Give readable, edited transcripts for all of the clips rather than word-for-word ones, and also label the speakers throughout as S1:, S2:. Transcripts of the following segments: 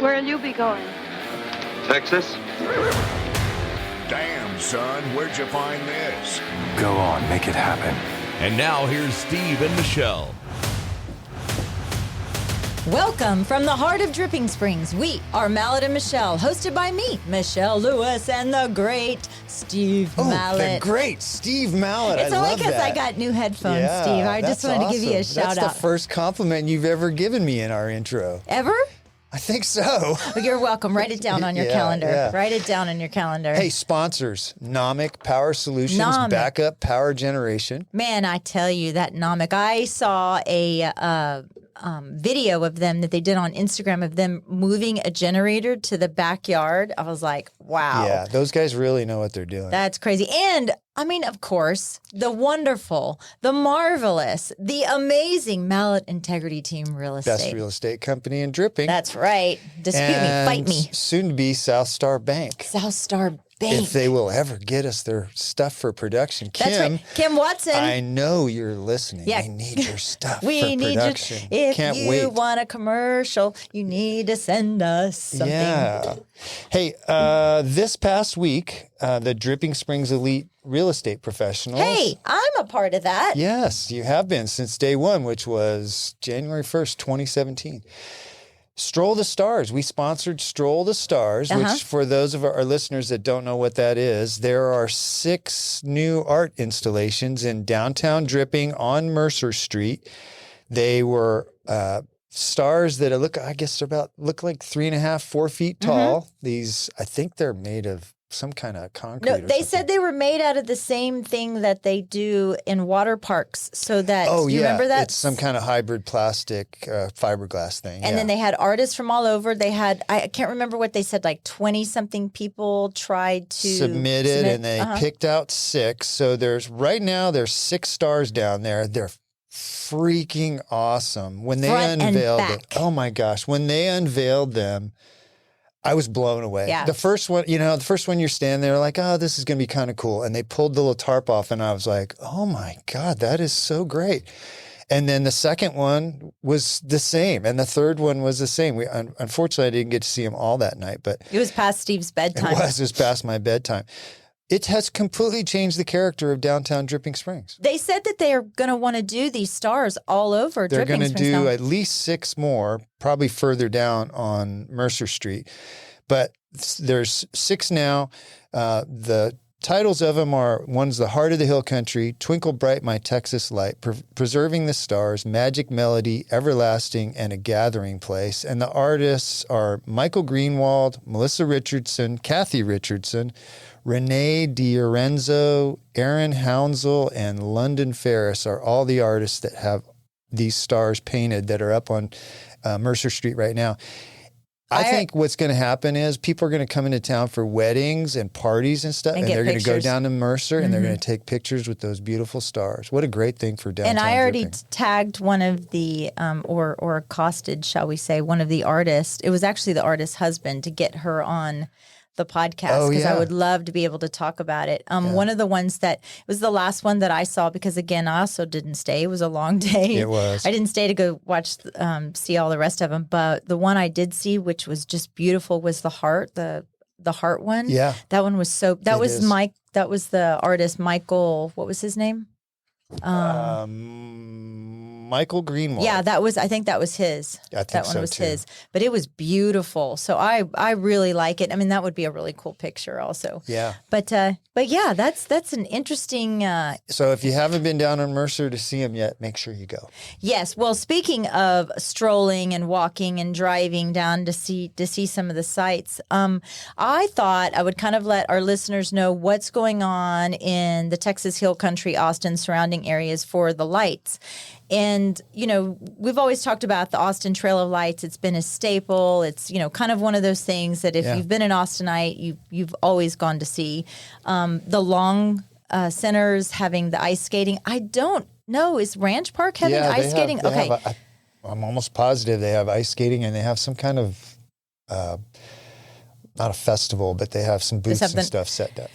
S1: Where'll you be going?
S2: Texas?
S3: Damn, son, where'd you find this?
S4: Go on, make it happen.
S5: And now here's Steve and Michelle.
S6: Welcome from the heart of Dripping Springs. We are Mallet and Michelle, hosted by me, Michelle Lewis, and the great Steve Mallet.
S7: The great Steve Mallet.
S6: It's
S7: I
S6: only
S7: love
S6: because
S7: that.
S6: I got new headphones,
S7: Yeah,
S6: Steve. I just
S7: that's
S6: wanted to give you a
S7: awesome.
S6: shout out.
S7: That's the first compliment you've ever given me in our intro.
S6: Ever?
S7: I think so.
S6: You're welcome. Write it down on your calendar.
S7: Yeah.
S6: Write it down on your calendar.
S7: Hey, sponsors, Nomic Power Solutions,
S6: Nomic.
S7: Backup Power Generation.
S6: Man, I tell you, that Nomic. I saw a video of them that they did on Instagram of them moving a generator to the backyard. I was like, wow.
S7: Yeah, those guys really know what they're doing.
S6: That's crazy. And I mean, of course, the wonderful, the marvelous, the amazing Mallet Integrity Team Real Estate.
S7: Best real estate company in Dripping.
S6: That's right. Dispute me. Fight me.
S7: Soon to be South Star Bank.
S6: South Star Bank.
S7: If they will ever get us their stuff for production.
S6: That's
S7: Kim,
S6: right. Kim Watson.
S7: I know you're listening.
S6: Yeah.
S7: We need your stuff
S6: We
S7: for
S6: need
S7: production.
S6: you. If
S7: Can't
S6: you
S7: wait.
S6: want a commercial, you need to send us something.
S7: Yeah. Hey, this past week, the Dripping Springs Elite Real Estate Professionals.
S6: Hey, I'm a part of that.
S7: Yes, you have been since day one, which was January 1st, 2017. Stroll the Stars. We sponsored Stroll the Stars, which for those of our listeners that don't know what that is, there are 6 new art installations in downtown Dripping on Mercer Street. They were stars that look like 3.5, 4 feet tall. These, I think they're made of some kind of concrete.
S6: No,
S7: or
S6: they
S7: something.
S6: said they were made out of the same thing that they do in water parks. So that, do you remember that?
S7: It's some kind of hybrid plastic fiberglass thing.
S6: And then they had artists from all over. They had, I can't remember what they said, like 20-something people tried to
S7: submit, and they picked out 6. So right now there's 6 stars down there. They're freaking awesome. When they
S6: Front and
S7: unveiled
S6: back.
S7: it, oh my gosh, when they unveiled them, I was blown away.
S6: Yeah.
S7: The first one you're standing there like, oh, this is going to be kind of cool. And they pulled the little tarp off and I was like, oh my God, that is so great. And then the second one was the same. And the third one was the same. Unfortunately, I didn't get to see them all that night, but
S6: It was past Steve's bedtime.
S7: it was past my bedtime. It has completely changed the character of downtown Dripping Springs.
S6: They said that they are going to want to do these stars all over
S7: They're
S6: Dripping
S7: going to
S6: Springs
S7: do
S6: now.
S7: at least 6 more, probably further down on Mercer Street. But there's 6 now. The titles of them are, one's The Heart of the Hill Country, Twinkle Bright My Texas Light, Preserving the Stars, Magic Melody, Everlasting, and A Gathering Place. And the artists are Michael Greenwald, Melissa Richardson, Kathy Richardson, Renee DiOrenzo, Aaron Hounsel, and London Ferris are all the artists that have these stars painted that are up on Mercer Street right now. I think what's going to happen is people are going to come into town for weddings and parties and stuff, and
S6: get
S7: they're going to go
S6: pictures.
S7: down to Mercer and they're going to take pictures with those beautiful stars. What a great thing for downtown
S6: And I already
S7: Dripping.
S6: tagged one of the, or accosted, shall we say, one of the artists. It was actually the artist's husband to get her on the podcast because I would love to be able to talk about it. One of the ones that it was the last one that I saw because again I also didn't stay. It was a long day.
S7: It was.
S6: I didn't stay to go watch see all the rest of them, but the one I did see, which was just beautiful, was the heart one.
S7: Yeah.
S6: That one was so. That
S7: It
S6: was
S7: is.
S6: Mike. That was the artist Michael. What was his name?
S7: Michael Greenwald.
S6: Yeah, that was. I think that was his.
S7: I think
S6: that one
S7: so,
S6: was
S7: too.
S6: his. But it was beautiful. So I really like it. I mean, that would be a really cool picture, also.
S7: Yeah.
S6: But yeah, that's an interesting.
S7: So if you haven't been down on Mercer to see him yet, make sure you go.
S6: Yes. Well, speaking of strolling and walking and driving down to see some of the sites, I thought I would kind of let our listeners know what's going on in the Texas Hill Country, Austin surrounding areas for the lights. And, you know, we've always talked about the Austin Trail of Lights. It's been a staple. It's, you know, kind of one of those things that if you've been an Austinite, you've always gone to see. The Long Centers having the ice skating. I don't know. Is Ranch Park having ice skating? Okay.
S7: I'm almost positive they have ice skating and they have some kind of, not a festival, but they have some booths and stuff set up.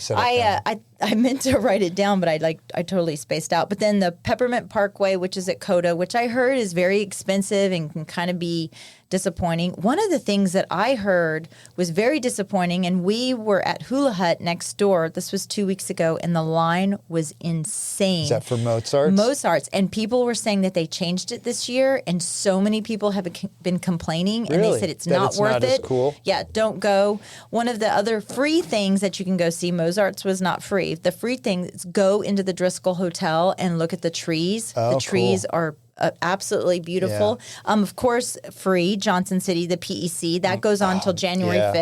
S6: I meant to write it down, but I totally spaced out. But then the Peppermint Parkway, which is at Coda, which I heard is very expensive and can kind of be disappointing. One of the things that I heard was very disappointing, and we were at Hula Hut next door. This was 2 weeks ago, and the line was insane.
S7: Is that for Mozart's?
S6: Mozart's, and people were saying that they changed it this year, and so many people have been complaining, and
S7: Really?
S6: they said it's
S7: That
S6: not
S7: it's
S6: worth
S7: not
S6: it.
S7: as cool?
S6: Yeah, don't go. One of the other free things that you can go see, Mozart's was not free. The free thing is go into the Driscoll Hotel and look at the trees.
S7: Oh,
S6: the trees
S7: cool.
S6: are absolutely beautiful. Of course, free, Johnson City, the PEC. That goes on until January
S7: yeah.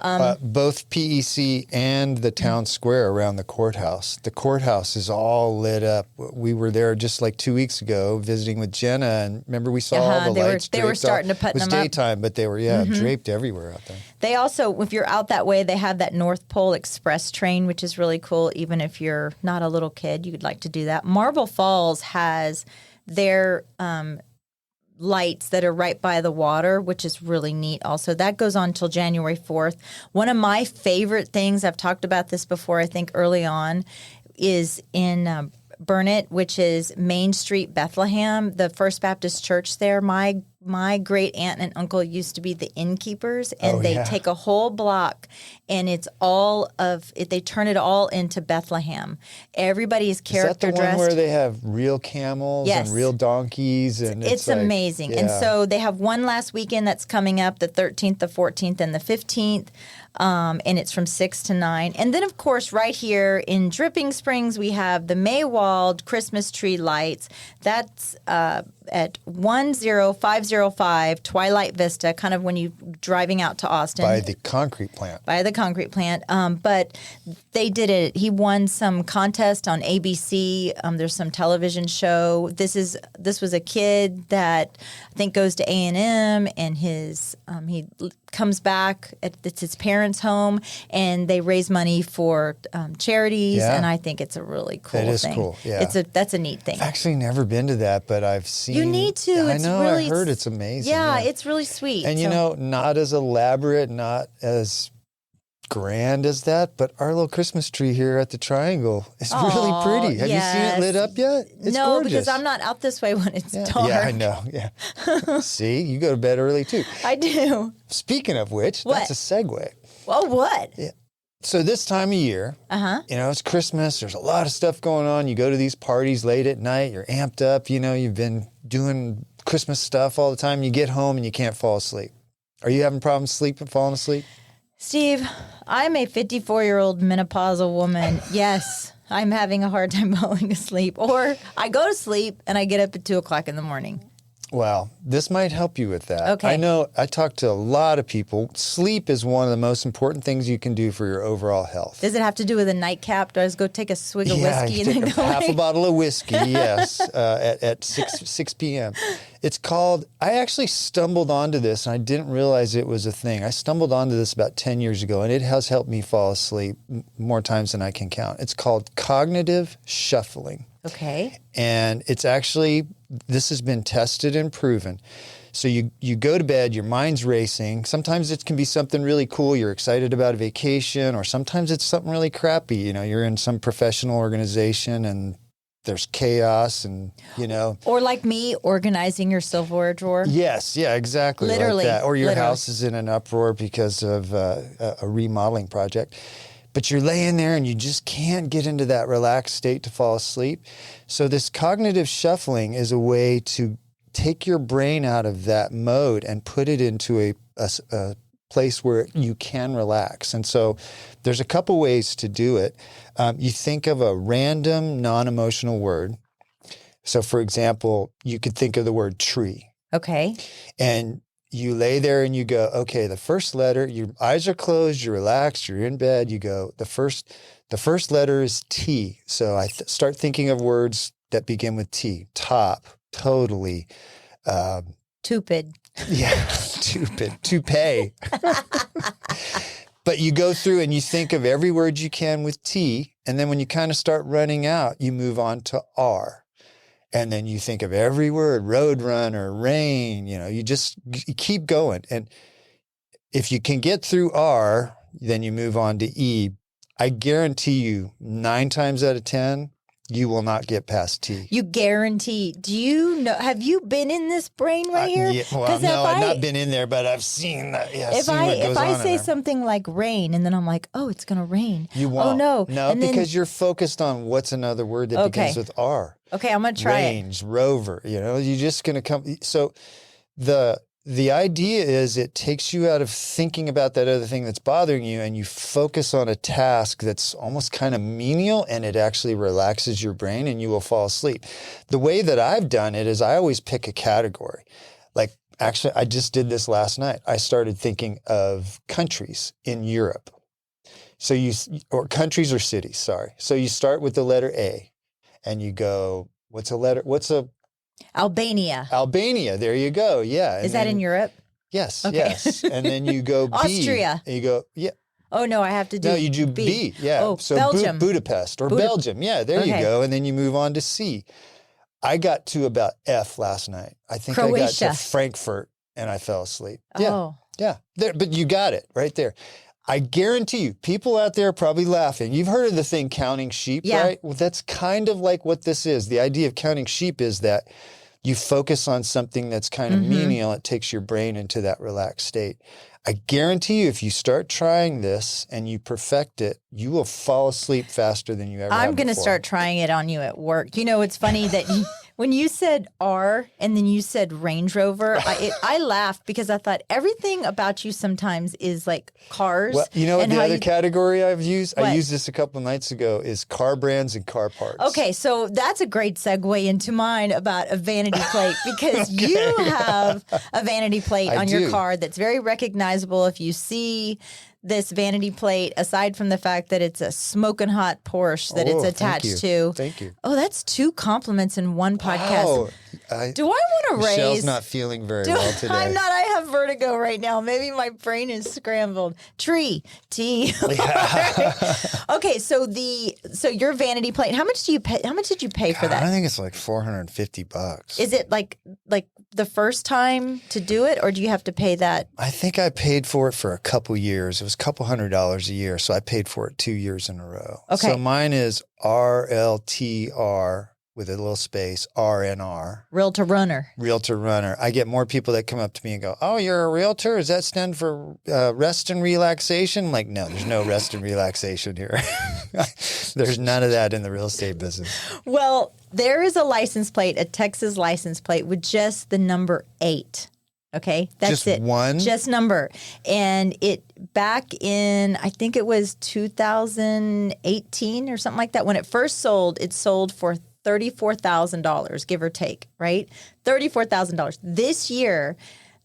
S6: 5th.
S7: Both PEC and the town square around the courthouse. The courthouse is all lit up. We were there just like 2 weeks ago visiting with Jenna, and remember we saw all the lights
S6: they were
S7: draped
S6: starting to put
S7: It was
S6: them up.
S7: daytime, but they were draped everywhere out there.
S6: They also, if you're out that way, they have that North Pole Express train, which is really cool. Even if you're not a little kid, you would like to do that. Marble Falls has their lights that are right by the water, which is really neat also. That goes on till January 4th. One of my favorite things, I've talked about this before, I think early on, is in Burnett, which is Main Street, Bethlehem, the First Baptist Church there. My great aunt and uncle used to be the innkeepers, and they take a whole block, and it's all of it. They turn it all into Bethlehem. Everybody is character
S7: Is that the
S6: dressed.
S7: one where they have real camels
S6: Yes.
S7: and real donkeys? And
S6: It's
S7: like,
S6: amazing.
S7: yeah.
S6: And so they have one last weekend that's coming up, the 13th, the 14th, and the 15th. And it's from 6 to 9. And then, of course, right here in Dripping Springs, we have the Maywald Christmas tree lights. That's at 10505 Twilight Vista, kind of when you're driving out to Austin.
S7: by the concrete plant.
S6: But they did it. He won some contest on ABC. There's some television show. This was a kid that I think goes to A&M, and his he comes back. It's his parents' home, and they raise money for charities.
S7: Yeah.
S6: And I think it's a really cool
S7: That is
S6: thing.
S7: cool, yeah.
S6: That's a neat thing.
S7: I've actually never been to that, but I've seen.
S6: You need to.
S7: I
S6: It's
S7: know.
S6: really,
S7: I heard it's amazing.
S6: Yeah, it's really sweet.
S7: And you know, not as elaborate, not as grand as that, but our little Christmas tree here at the Triangle is really pretty. Have you seen it lit up yet? It's
S6: no,
S7: gorgeous.
S6: because I'm not out this way when it's dark.
S7: Yeah, I know. Yeah. See, you go to bed early too.
S6: I do.
S7: Speaking of which,
S6: What?
S7: that's a segue.
S6: Well, what?
S7: Yeah. So this time of year, you know, it's Christmas. There's a lot of stuff going on. You go to these parties late at night. You're amped up. You know, you've been doing Christmas stuff all the time. You get home and you can't fall asleep. Are you having problems falling asleep?
S6: Steve, I'm a 54-year-old menopausal woman. Yes, I'm having a hard time falling asleep. Or I go to sleep and I get up at 2 o'clock in the morning.
S7: Well, this might help you with that.
S6: Okay.
S7: I know I talk to a lot of people. Sleep is one of the most important things you can do for your overall health.
S6: Does it have to do with a nightcap? Do I just go take a swig of whiskey
S7: you
S6: and then
S7: take
S6: go
S7: half a
S6: away?
S7: bottle of whiskey, yes, at 6 p.m. It's called, I actually stumbled onto this, and I didn't realize it was a thing. I stumbled onto this about 10 years ago, and it has helped me fall asleep more times than I can count. It's called cognitive shuffling.
S6: Okay.
S7: And it's actually, this has been tested and proven. So you go to bed, your mind's racing. Sometimes it can be something really cool. You're excited about a vacation, or sometimes it's something really crappy. You know, you're in some professional organization and there's chaos and, you know.
S6: Or like me, organizing your silverware drawer.
S7: Yes, yeah, exactly.
S6: Literally,
S7: like that. Or your
S6: literally.
S7: house is in an uproar because of a remodeling project. But you're laying there and you just can't get into that relaxed state to fall asleep. So this cognitive shuffling is a way to take your brain out of that mode and put it into a place where you can relax. And so there's a couple ways to do it. You think of a random, non-emotional word. So for example, you could think of the word tree.
S6: Okay.
S7: And you lay there and you go, okay, the first letter, your eyes are closed, you're relaxed, you're in bed, you go, the first letter is T. So I start thinking of words that begin with T. Top, totally.
S6: Tupid.
S7: Yeah, stupid, toupee. But you go through and you think of every word you can with T, and then when you kind of start running out, you move on to R. And then you think of every word, roadrunner, rain, you know, you keep going. And if you can get through R, then you move on to E. I guarantee you 9 times out of 10, you will not get past T.
S6: You guarantee. Do you know? Have you been in this brain right here?
S7: Yeah, well, no, I've not been in there, but I've seen that. Yeah,
S6: if I say something like rain, and then I'm like, oh, it's gonna rain.
S7: You won't.
S6: Oh no,
S7: no,
S6: and
S7: because you're focused on what's another word that begins with R.
S6: Okay, I'm gonna try
S7: Range, rover. You know, you're just gonna come. So the idea is it takes you out of thinking about that other thing that's bothering you, and you focus on a task that's almost kind of menial, and it actually relaxes your brain, and you will fall asleep. The way that I've done it is I always pick a category. Like, actually, I just did this last night. I started thinking of countries in Europe. So or countries or cities, sorry. So you start with the letter A, and you go,
S6: Albania.
S7: Albania, there you go. Yeah.
S6: Is that in Europe?
S7: Yes,
S6: Okay.
S7: yes. And then you go B.
S6: Austria.
S7: And you go, yeah.
S6: Oh, no, I have to do
S7: No, you do B. Yeah.
S6: Oh,
S7: so
S6: Belgium.
S7: Budapest or Belgium. Yeah, there you go. And then you move on to C. I got to about F last night. I think I got
S6: Croatia.
S7: to Frankfurt and I fell asleep. Yeah.
S6: Oh.
S7: Yeah. There, but you got it right there. I guarantee you, people out there are probably laughing. You've heard of the thing counting sheep, right? Well, that's kind of like what this is. The idea of counting sheep is that you focus on something that's kind of menial. It takes your brain into that relaxed state. I guarantee you, if you start trying this and you perfect it, you will fall asleep faster than you ever have
S6: I'm going to
S7: before.
S6: start trying it on you at work. You know, it's funny that when you said R and then you said Range Rover, I laughed because I thought everything about you sometimes is like cars.
S7: Well, you know what
S6: and
S7: the
S6: how
S7: other
S6: you-
S7: category I've used?
S6: What?
S7: I used this a couple of nights ago is car brands and car parts.
S6: Okay, so that's a great segue into mine about a vanity plate because you have a vanity plate
S7: I
S6: on your
S7: do.
S6: car that's very recognizable. If you see this vanity plate, aside from the fact that it's a smoking hot Porsche that it's
S7: Oh, thank
S6: attached
S7: you.
S6: to.
S7: Thank you.
S6: Oh, that's 2 compliments in one podcast.
S7: Oh,
S6: Do I want to raise?
S7: Michelle's not feeling very well today.
S6: I'm not. I have vertigo right now. Maybe my brain is scrambled. Tree. T. Okay, so your vanity plate. How much do you pay? How much did you pay for
S7: I
S6: that?
S7: think it's like $450.
S6: Is it like the first time to do it, or do you have to pay that?
S7: I think I paid for it for a couple years. It was a couple $100 a year, so I paid for it 2 years in a row.
S6: Okay.
S7: So mine is RLTR with a little space, RNR.
S6: Realtor runner.
S7: Realtor runner. I get more people that come up to me and go, "Oh, you're a realtor? Does that stand for rest and relaxation?" I'm like, no, there's no rest and relaxation here. There's none of that in the real estate business.
S6: Well, there is a license plate, a Texas license plate with just the number 8. Okay, that's
S7: Just
S6: it.
S7: one?
S6: Just number. And it back in, I think it was 2018 or something like that. When it first sold, it sold for $34,000, give or take, right? $34,000. This year,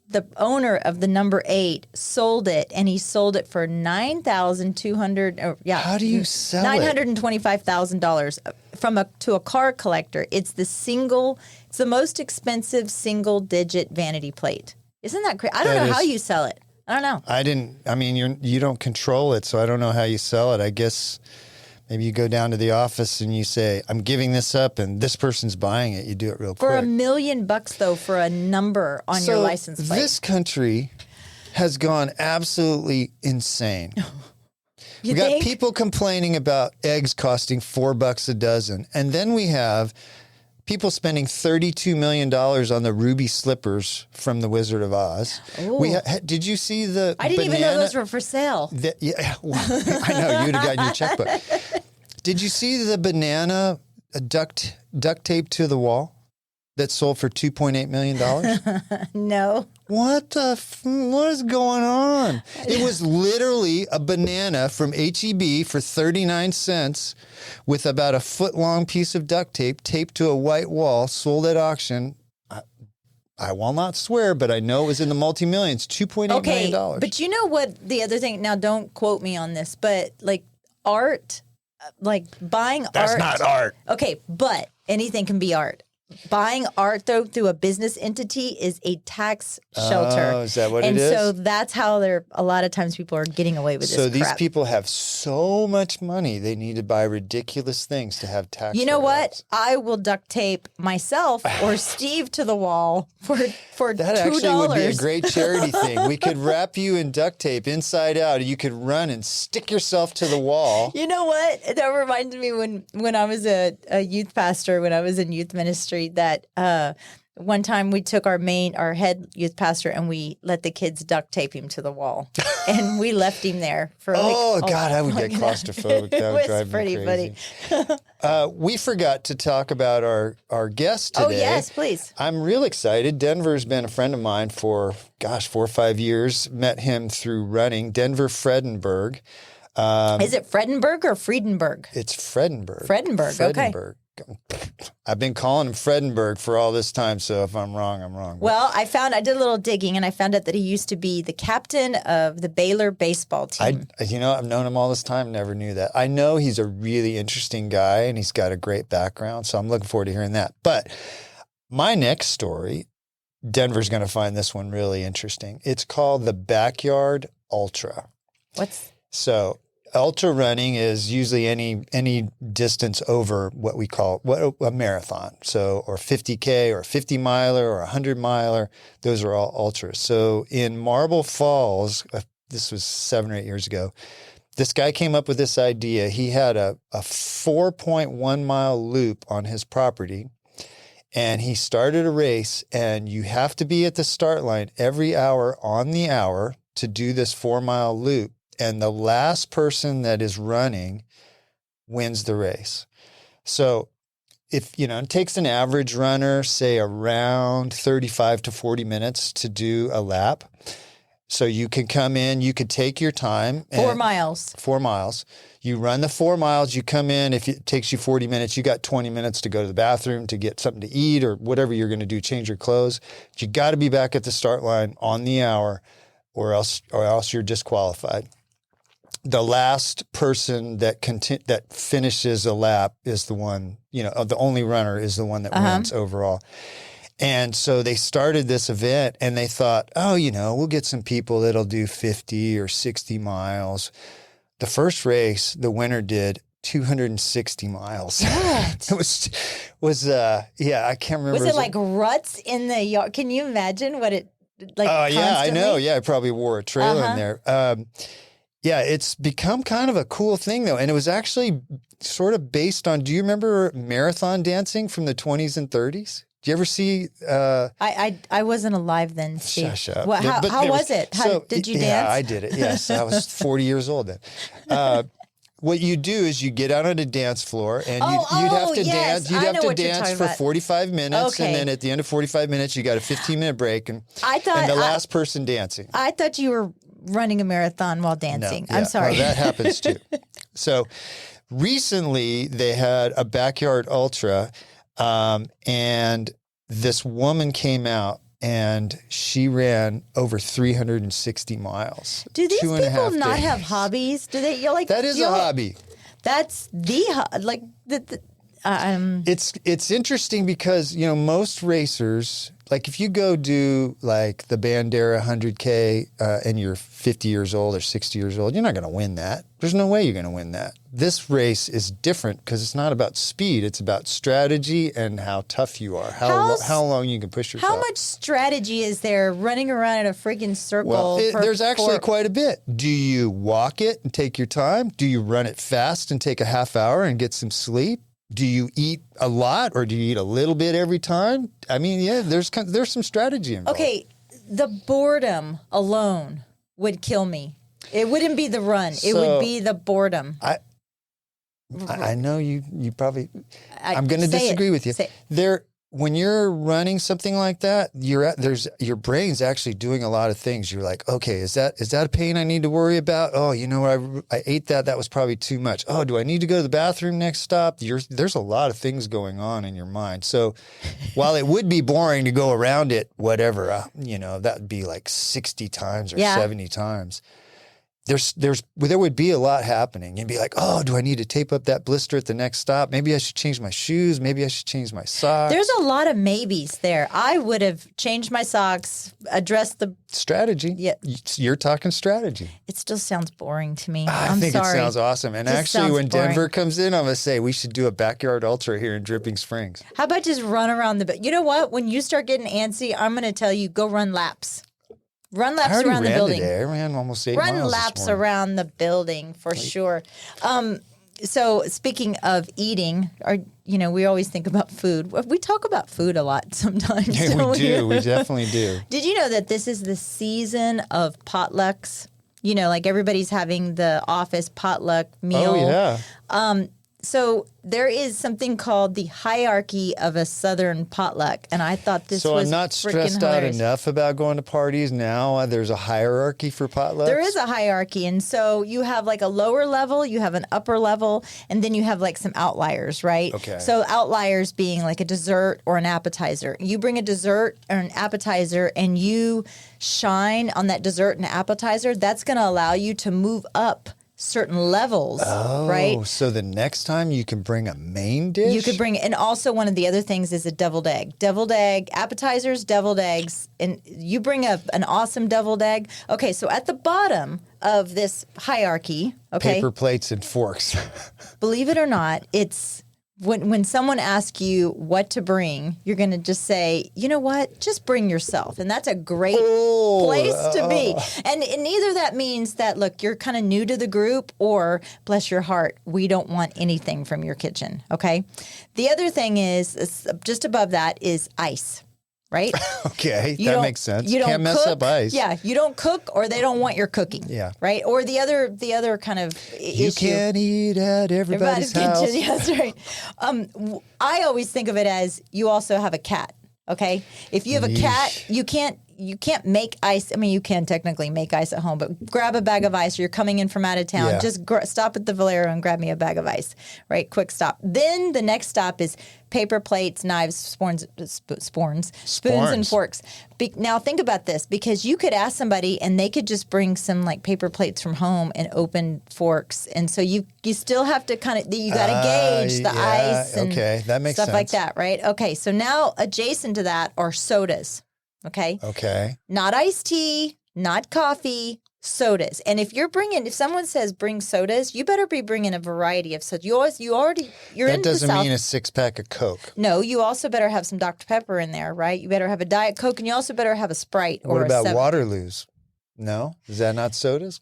S6: the owner of the number 8 sold it, and he sold it for $9,200.
S7: How do you sell it?
S6: $925,000 to a car collector. It's the most expensive single-digit vanity plate. Isn't that crazy? I don't know how you sell it. I don't know.
S7: You don't control it, so I don't know how you sell it. I guess maybe you go down to the office and you say, "I'm giving this up," and this person's buying it. You do it real quick.
S6: For $1 million, though, for a number on your license plate.
S7: This country has gone absolutely insane.
S6: You
S7: We got
S6: think?
S7: people complaining about eggs costing $4 a dozen, and then we have people spending $32 million on the ruby slippers from the Wizard of Oz. Did you see the
S6: I didn't even know those were for sale.
S7: Yeah, well, I know you'd have gotten your checkbook. Did you see the banana duct tape to the wall that sold for $2.8 million?
S6: No.
S7: What is going on? It was literally a banana from H-E-B for 39 cents with about a foot-long piece of duct tape taped to a white wall, sold at auction. I will not swear, but I know it was in the multi-millions, $2.8 million.
S6: But you know what the other thing, now don't quote me on this, but like art, like buying art.
S7: That's not art.
S6: Okay, but anything can be art. buying art though through a business entity is a tax shelter.
S7: Oh, is that what it is?
S6: And so that's how a lot of times people are getting away with this
S7: So these
S6: crap.
S7: people have so much money, they need to buy ridiculous things to have tax.
S6: You know what?
S7: write-offs.
S6: I will duct tape myself or Steve to the wall for
S7: That
S6: $2.
S7: actually would be a great charity thing. We could wrap you in duct tape inside out. You could run and stick yourself to the wall.
S6: You know what? That reminds me when I was a youth pastor, when I was in youth ministry, that one time we took our head youth pastor and we let the kids duct tape him to the wall, and we left him there for
S7: God, I would get claustrophobic. That would
S6: it
S7: drive
S6: was pretty
S7: me crazy.
S6: funny.
S7: We forgot to talk about our guest today.
S6: Oh yes, please.
S7: I'm real excited. Denver's been a friend of mine for 4 or 5 years. Met him through running. Denver Fredenburg.
S6: Is it Fredenburg or Friedenberg?
S7: It's Fredenburg.
S6: Fredenburg, okay.
S7: I've been calling him Fredenburg for all this time, so if I'm wrong, I'm wrong.
S6: Well, I did a little digging, and I found out that he used to be the captain of the Baylor baseball team.
S7: I've known him all this time, never knew that. I know he's a really interesting guy, and he's got a great background, so I'm looking forward to hearing that. But my next story, Denver's going to find this one really interesting. It's called the Backyard Ultra. So ultra running is usually any distance over what we call a marathon. So, or 50K or 50 miler or 100 miler, those are all ultras. So in Marble Falls, this was 7 or 8 years ago, this guy came up with this idea. He had a 4.1 mile loop on his property, and he started a race, and you have to be at the start line every hour on the hour to do this 4 mile loop. And the last person that is running wins the race. So if, it takes an average runner, say around 35 to 40 minutes to do a lap. So you can come in, you could take your time.
S6: 4 miles.
S7: 4 miles. You run the 4 miles, you come in. If it takes you 40 minutes, you got 20 minutes to go to the bathroom, to get something to eat or whatever you're going to do, change your clothes. But you got to be back at the start line on the hour or else you're disqualified. The last person that finishes a lap is the one, the only runner is the one that wins overall. And so they started this event and they thought, we'll get some people that'll do 50 or 60 miles. The first race, the winner did 260 miles.
S6: What?
S7: I can't remember.
S6: Was it like ruts in the yard? Can you imagine what it like?
S7: Yeah, I know. Yeah, I probably wore a trailer in there. Yeah, it's become kind of a cool thing, though. And it was actually sort of based on, do you remember marathon dancing from the 20s and 30s? Do you ever see?
S6: I wasn't alive then, Steve.
S7: Shush up.
S6: How was it? Did you dance?
S7: Yeah, I did it. Yes, I was 40 years old then. What you do is you get out on a dance floor and you'd have to dance. You'd have to dance for 45 minutes, and then at the end of 45 minutes, you got a 15-minute break, and the last person dancing.
S6: I thought you were running a marathon while dancing.
S7: No,
S6: I'm sorry.
S7: Well, that happens too. So recently they had a backyard ultra, and this woman came out and she ran over 360 miles.
S6: Do these people
S7: 2.5
S6: not
S7: days.
S6: have hobbies? Do they? You're like
S7: That is a hobby.
S6: That's
S7: It's interesting because most racers, like if you go do like the Bandera 100K and you're 50 years old or 60 years old, you're not going to win that. There's no way you're going to win that. This race is different because it's not about speed. It's about strategy and how tough you are, how long you can push yourself.
S6: How much strategy is there running around in a freaking circle?
S7: Well, there's actually quite a bit. Do you walk it and take your time? Do you run it fast and take a half hour and get some sleep? Do you eat a lot or do you eat a little bit every time? I mean, yeah, there's some strategy involved.
S6: Okay, the boredom alone would kill me. It wouldn't be the run. It would be the boredom.
S7: I know you probably. I'm going to disagree with you. When you're running something like that, your brain's actually doing a lot of things. You're like, okay, is that a pain I need to worry about? Oh, I ate that. That was probably too much. Oh, do I need to go to the bathroom next stop? There's a lot of things going on in your mind. So while it would be boring to go around it, whatever, that'd be like 60 times or 70 times. there would be a lot happening. You'd be like, oh, do I need to tape up that blister at the next stop? Maybe I should change my shoes. Maybe I should change my socks.
S6: There's a lot of maybes there. I would have changed my socks, addressed the
S7: strategy.
S6: Yeah.
S7: You're talking strategy.
S6: It still sounds boring to me.
S7: I
S6: I'm
S7: think
S6: sorry.
S7: it sounds awesome. And
S6: Just
S7: actually,
S6: sounds
S7: when
S6: boring.
S7: Denver comes in, I'm going to say we should do a backyard ultra here in Dripping Springs.
S6: How about just run around the? You know what? When you start getting antsy, I'm going to tell you go run laps. Run
S7: I
S6: laps
S7: already
S6: around the
S7: ran
S6: building.
S7: today. I ran almost 8
S6: Run
S7: miles this
S6: laps
S7: morning.
S6: around the building for sure. So speaking of eating, we always think about food. We talk about food a lot sometimes.
S7: Yeah,
S6: don't
S7: we do. We definitely do.
S6: Did you know that this is the season of potlucks? You know, like everybody's having the office potluck meal.
S7: Oh, yeah.
S6: So there is something called the hierarchy of a Southern potluck, and I thought this
S7: So
S6: was
S7: I'm not
S6: freaking
S7: stressed out
S6: hilarious.
S7: enough about going to parties now. There's a hierarchy for potlucks.
S6: There is a hierarchy, and so you have like a lower level, you have an upper level, and then you have like some outliers, right?
S7: Okay.
S6: So outliers being like a dessert or an appetizer. You bring a dessert or an appetizer, and you shine on that dessert and appetizer. That's going to allow you to move up certain levels, right?
S7: Oh, so the next time you can bring a main dish?
S6: You could bring, and also one of the other things is a deviled egg. Deviled egg, appetizers, deviled eggs, and you bring an awesome deviled egg. Okay, so at the bottom of this hierarchy, okay,
S7: Paper plates and forks.
S6: believe it or not, it's when someone asks you what to bring, you're going to just say, you know what, just bring yourself. And that's a great place to be. And either that means that, look, you're kind of new to the group, or bless your heart, we don't want anything from your kitchen, okay? The other thing is just above that is ice. Right?
S7: Okay,
S6: You
S7: that
S6: don't-
S7: makes sense.
S6: You don't
S7: Can't mess
S6: cook.
S7: up ice.
S6: Yeah, you don't cook, or they don't want your cooking.
S7: Yeah.
S6: Right? Or the other kind of
S7: You
S6: issue.
S7: can't eat at everybody's house.
S6: kitchen. Yeah, that's right. I always think of it as you also have a cat. Okay, if you have a cat, you can't make ice. I mean, you can technically make ice at home, but grab a bag of ice. Or you're coming in from out of town.
S7: Yeah.
S6: Just stop at the Valero and grab me a bag of ice. Right, quick stop. Then the next stop is paper plates, knives, spoons, and forks. Now think about this, because you could ask somebody and they could just bring some like paper plates from home and open forks, and so you still have to kind of you got to gauge the
S7: yeah,
S6: ice and
S7: okay, that makes
S6: stuff like
S7: sense.
S6: that, right? Okay, so now adjacent to that are sodas. Okay,
S7: Okay.
S6: not iced tea, not coffee. Sodas. And if someone says bring sodas, you better be bringing a variety of sodas. You're
S7: That
S6: in the
S7: doesn't
S6: South.
S7: mean a 6-pack of Coke.
S6: No, you also better have some Dr. Pepper in there, right? You better have a Diet Coke, and you also better have a Sprite or
S7: What
S6: a
S7: about
S6: 7.
S7: Waterloos? No? Is that not sodas?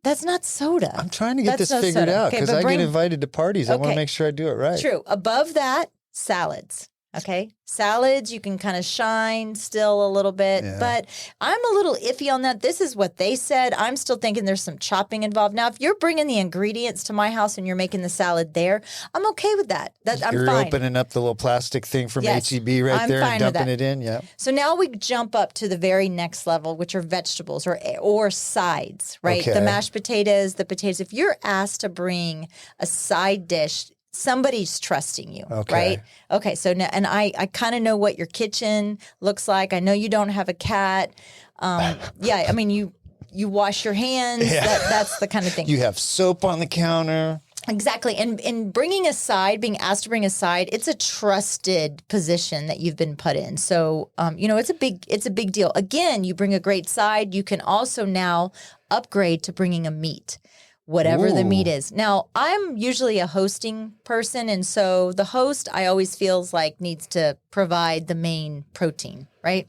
S6: That's not soda.
S7: I'm trying to get
S6: That's
S7: this
S6: not
S7: figured
S6: soda.
S7: out
S6: Okay,
S7: because
S6: but
S7: I
S6: bring-
S7: get invited to parties. I want to
S6: Okay.
S7: make sure I do it right.
S6: True. Above that, salads. Okay. Salads, you can kind of shine still a little bit,
S7: Yeah.
S6: but I'm a little iffy on that. This is what they said. I'm still thinking there's some chopping involved. Now, if you're bringing the ingredients to my house and you're making the salad there, I'm okay with that. I'm
S7: You're
S6: fine.
S7: opening up the little plastic thing from
S6: Yes,
S7: HEB right
S6: I'm
S7: there
S6: fine
S7: and
S6: with
S7: dumping
S6: that.
S7: it in. Yeah.
S6: So now we jump up to the very next level, which are vegetables or sides, right?
S7: Okay.
S6: The mashed potatoes, the potatoes. If you're asked to bring a side dish, somebody's trusting you,
S7: Okay.
S6: right? Okay, so now, and I kind of know what your kitchen looks like. I know you don't have a cat. Yeah, I mean, you wash your hands.
S7: Yeah.
S6: That's the kind of thing.
S7: You have soap on the counter.
S6: Exactly. And bringing a side, being asked to bring a side, it's a trusted position that you've been put in. So, it's a big deal. Again, you bring a great side. You can also now upgrade to bringing a meat, whatever the meat is. Now, I'm usually a hosting person. And so the host, I always feels like needs to provide the main protein, right?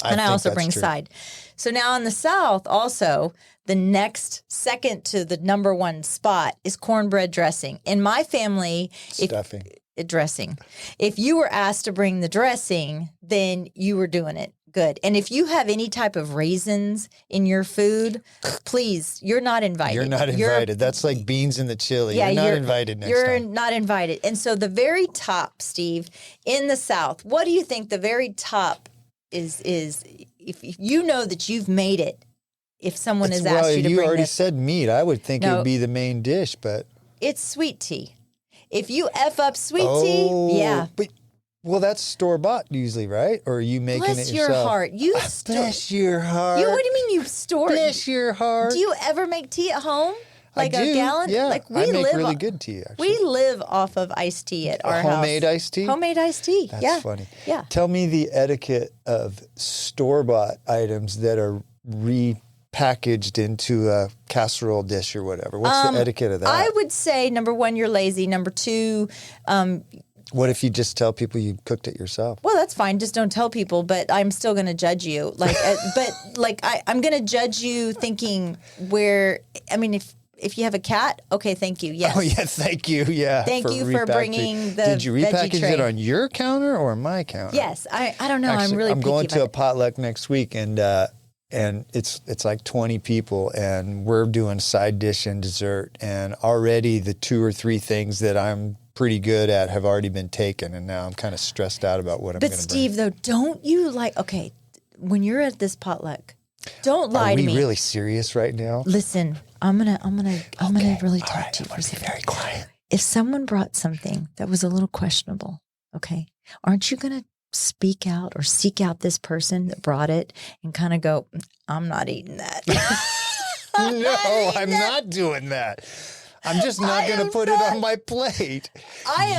S6: And I
S7: think
S6: also
S7: that's
S6: bring
S7: true.
S6: side. So now in the South, also, the next second to the number one spot is cornbread dressing. In my family,
S7: Stuffing.
S6: dressing. If you were asked to bring the dressing, then you were doing it good. And if you have any type of raisins in your food, please, you're not invited.
S7: You're not invited. That's like beans in the chili.
S6: Yeah,
S7: you're not invited next
S6: You're
S7: time.
S6: not invited. And so the very top, Steve, in the South, what do you think the very top is if you know that you've made it, if someone has asked you to bring
S7: already
S6: this,
S7: said meat. I would think it
S6: No.
S7: would be the main dish, but
S6: it's sweet tea. If you F up sweet tea, yeah.
S7: But Well, that's store-bought usually, right? Or are you making
S6: Bless
S7: it
S6: your
S7: yourself?
S6: heart. You store.
S7: Bless your heart.
S6: What do you mean you store?
S7: Bless your heart.
S6: Do you ever make tea at home? Like
S7: I do,
S6: a gallon?
S7: yeah.
S6: Like
S7: I make really good tea, actually.
S6: We live off of iced tea at our house.
S7: Homemade iced tea?
S6: Homemade iced tea.
S7: That's funny.
S6: Yeah.
S7: Tell me the etiquette of store-bought items that are repackaged into a casserole dish or whatever. What's the etiquette of that?
S6: I would say, number one, you're lazy. Number two,
S7: What if you just tell people you cooked it yourself?
S6: well, that's fine. Just don't tell people, but I'm still going to judge you. Like, I'm going to judge you thinking if you have a cat, okay, thank you. Yes.
S7: Oh, yeah, thank you. Yeah.
S6: Thank you for
S7: repackaging.
S6: bringing the
S7: Did you
S6: veggie
S7: repackage
S6: tray.
S7: it on your counter or my counter?
S6: Yes. I don't know.
S7: Actually,
S6: I'm really
S7: I'm going
S6: picky
S7: to a
S6: about it.
S7: potluck next week, and it's like 20 people, and we're doing side dish and dessert, and already the 2 or 3 things that I'm pretty good at have already been taken, and now I'm kind of stressed out about what I'm going
S6: But
S7: to
S6: Steve, though, don't you when you're at this potluck, don't lie
S7: Are
S6: to
S7: we
S6: me.
S7: really serious right now?
S6: Listen, I'm gonna really talk to you for a second.
S7: Very quiet.
S6: If someone brought something that was a little questionable, okay, aren't you gonna speak out or seek out this person that brought it and kind of go, I'm not eating that.
S7: No, I'm not doing that. I'm just not going to put it on my plate.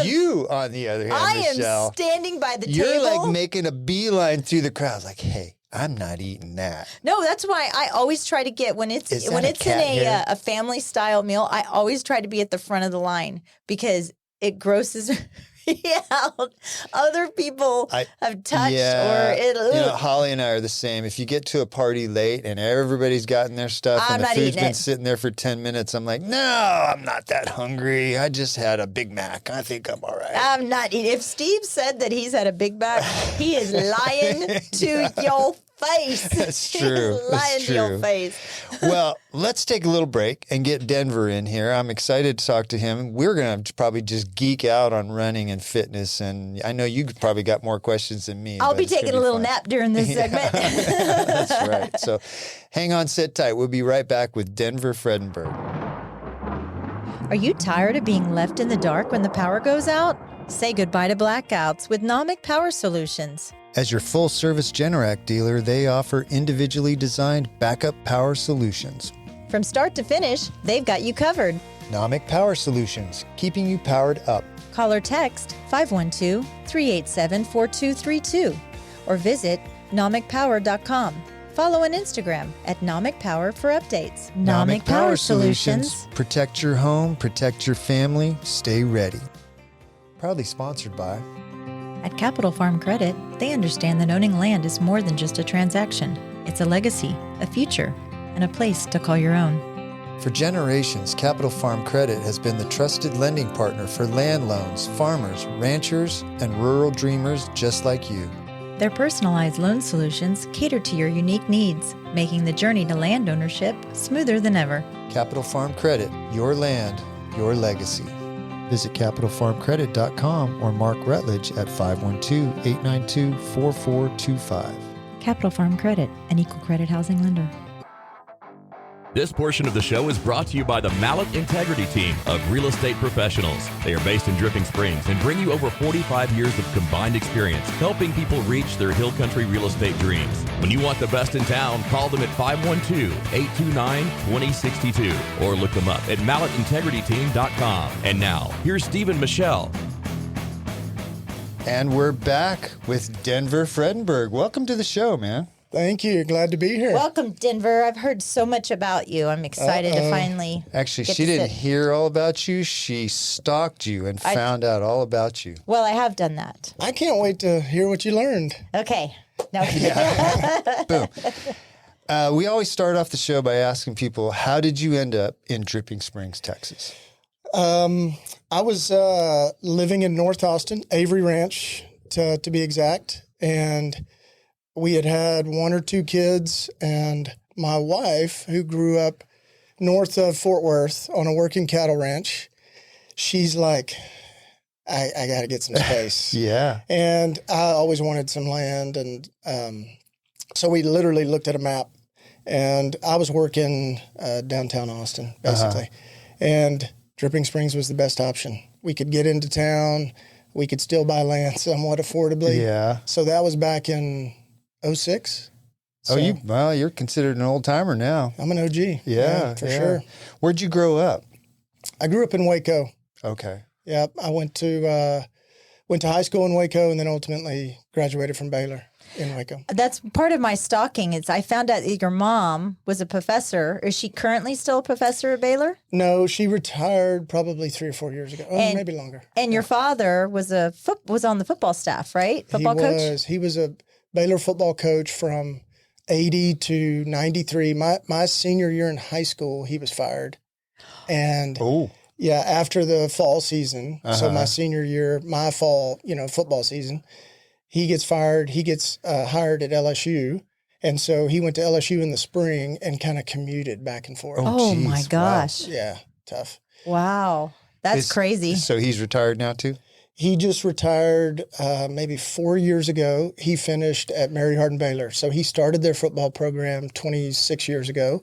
S7: You, on the other hand,
S6: I
S7: Michelle,
S6: am standing by the
S7: you're
S6: table.
S7: like making a beeline through the crowd, like, "Hey, I'm not eating that."
S6: No, that's why I always try to get when it's
S7: Is that
S6: in
S7: a cat hair?
S6: a family style meal. I always try to be at the front of the line because it grosses me out. Other people have touched or it.
S7: Holly and I are the same. If you get to a party late and everybody's gotten their stuff
S6: I'm
S7: and the
S6: not
S7: food's
S6: eating
S7: been
S6: it.
S7: sitting there for 10 minutes, I'm like, no, I'm not that hungry. I just had a Big Mac. I think I'm all right.
S6: I'm not eating. If Steve said that he's had a Big Mac, he is lying to your face.
S7: That's
S6: He
S7: true.
S6: is lying
S7: That's
S6: to your
S7: true.
S6: face.
S7: Well, let's take a little break and get Denver in here. I'm excited to talk to him. We're going to probably just geek out on running and fitness. And I know you probably got more questions than me.
S6: I'll
S7: but
S6: be
S7: it's gonna
S6: taking a little
S7: fun.
S6: nap during this segment.
S7: That's right. So hang on, sit tight. We'll be right back with Denver Fredenburg.
S6: Are you tired of being left in the dark when the power goes out? Say goodbye to blackouts with Nomic Power Solutions.
S7: As your full-service Generac dealer, they offer individually designed backup power solutions.
S6: From start to finish, they've got you covered.
S7: Nomic Power Solutions, keeping you powered up.
S6: Call or text 512-387-4232 or visit nomicpower.com. Follow on Instagram at Nomic Power for updates.
S7: Nomic Power Solutions. Protect your home, protect your family, stay ready. Proudly sponsored by
S6: At Capital Farm Credit, they understand that owning land is more than just a transaction. It's a legacy, a future, and a place to call your own.
S7: For generations, Capital Farm Credit has been the trusted lending partner for land loans, farmers, ranchers, and rural dreamers just like you.
S6: Their personalized loan solutions cater to your unique needs, making the journey to land ownership smoother than ever.
S7: Capital Farm Credit, your land, your legacy. Visit capitalfarmcredit.com or Mark Rutledge at 512-892-4425.
S6: Capital Farm Credit, an equal credit housing lender.
S5: This portion of the show is brought to you by the Mallet Integrity Team of real estate professionals. They are based in Dripping Springs and bring you over 45 years of combined experience helping people reach their hill country real estate dreams. When you want the best in town, call them at 512-829-2062 or look them up at malletintegrityteam.com. And now, here's Steve and Michelle.
S7: And we're back with Denver Fredenburg. Welcome to the show, man.
S1: Thank you. Glad to be here.
S6: Welcome, Denver. I've heard so much about you. I'm excited to finally.
S7: Actually,
S6: get
S7: she
S6: to
S7: didn't
S6: sit.
S7: hear all about you. She stalked you and found out all about you.
S6: Well, I have done that.
S1: I can't wait to hear what you learned.
S6: Okay. No.
S7: Boom. We always start off the show by asking people, how did you end up in Dripping Springs, Texas?
S1: I was living in North Austin, Avery Ranch, to be exact, and we had 1 or 2 kids, and my wife, who grew up north of Fort Worth on a working cattle ranch, she's like, I got to get some space.
S7: Yeah.
S1: And I always wanted some land, and so we literally looked at a map, and I was working downtown Austin, basically, and Dripping Springs was the best option. We could get into town. we could still buy land somewhat affordably.
S7: Yeah.
S1: So that was back in 06. So
S7: You're considered an old timer now.
S1: I'm an OG.
S7: Yeah,
S1: for sure.
S7: Where'd you grow up?
S1: I grew up in Waco.
S7: Okay.
S1: Yeah, I went to high school in Waco and then ultimately graduated from Baylor in Waco.
S6: That's part of my stalking. I found out that your mom was a professor. Is she currently still a professor at Baylor?
S1: No, she retired probably 3 or 4 years ago. Maybe longer.
S6: And your father was was on the football staff, right? Football coach?
S1: He was a Baylor football coach from 80 to 93. My senior year in high school, he was fired. And yeah, after the fall season, so my senior year, my fall, football season, he gets fired. He gets hired at LSU. And so he went to LSU in the spring and kind of commuted back and forth.
S6: Oh
S7: geez,
S6: my gosh.
S7: Wow.
S1: Yeah, tough.
S6: Wow. That's crazy.
S7: So he's retired now too?
S1: He just retired maybe 4 years ago. He finished at Mary Hardin Baylor. So he started their football program 26 years ago.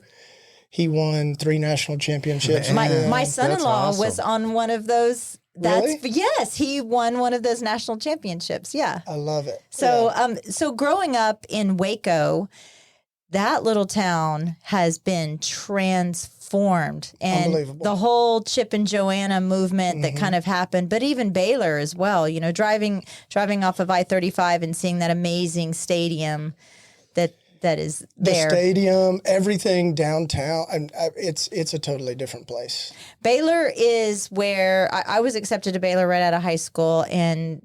S1: He won 3 national championships.
S6: My son-in-law was on one of those.
S1: Really?
S6: Yes, he won one of those national championships. Yeah.
S1: I love it.
S6: So, so growing up in Waco, that little town has been transformed, and
S1: Unbelievable.
S6: the whole Chip and Joanna movement that kind of happened, but even Baylor as well. Driving off of I-35 and seeing that amazing stadium that is there.
S1: The stadium, everything downtown, and it's a totally different place.
S6: Baylor is where I was accepted to Baylor right out of high school, and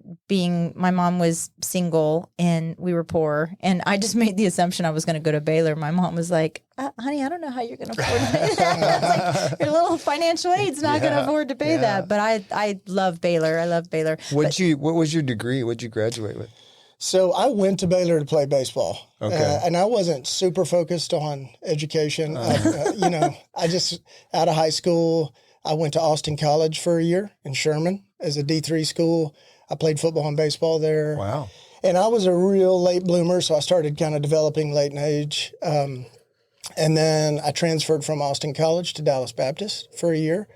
S6: my mom was single and we were poor, and I just made the assumption I was going to go to Baylor. My mom was like, honey, I don't know how you're going to afford to pay that. I was like, your little financial aid's not going to afford to pay that. But I love Baylor. I love Baylor.
S7: What was your degree? What'd you graduate with?
S1: So I went to Baylor to play baseball, and I wasn't super focused on education. I just, out of high school, I went to Austin College for a year in Sherman as a D3 school. I played football and baseball there.
S7: Wow.
S1: And I was a real late bloomer, so I started kind of developing late in age. And then I transferred from Austin College to Dallas Baptist for a year.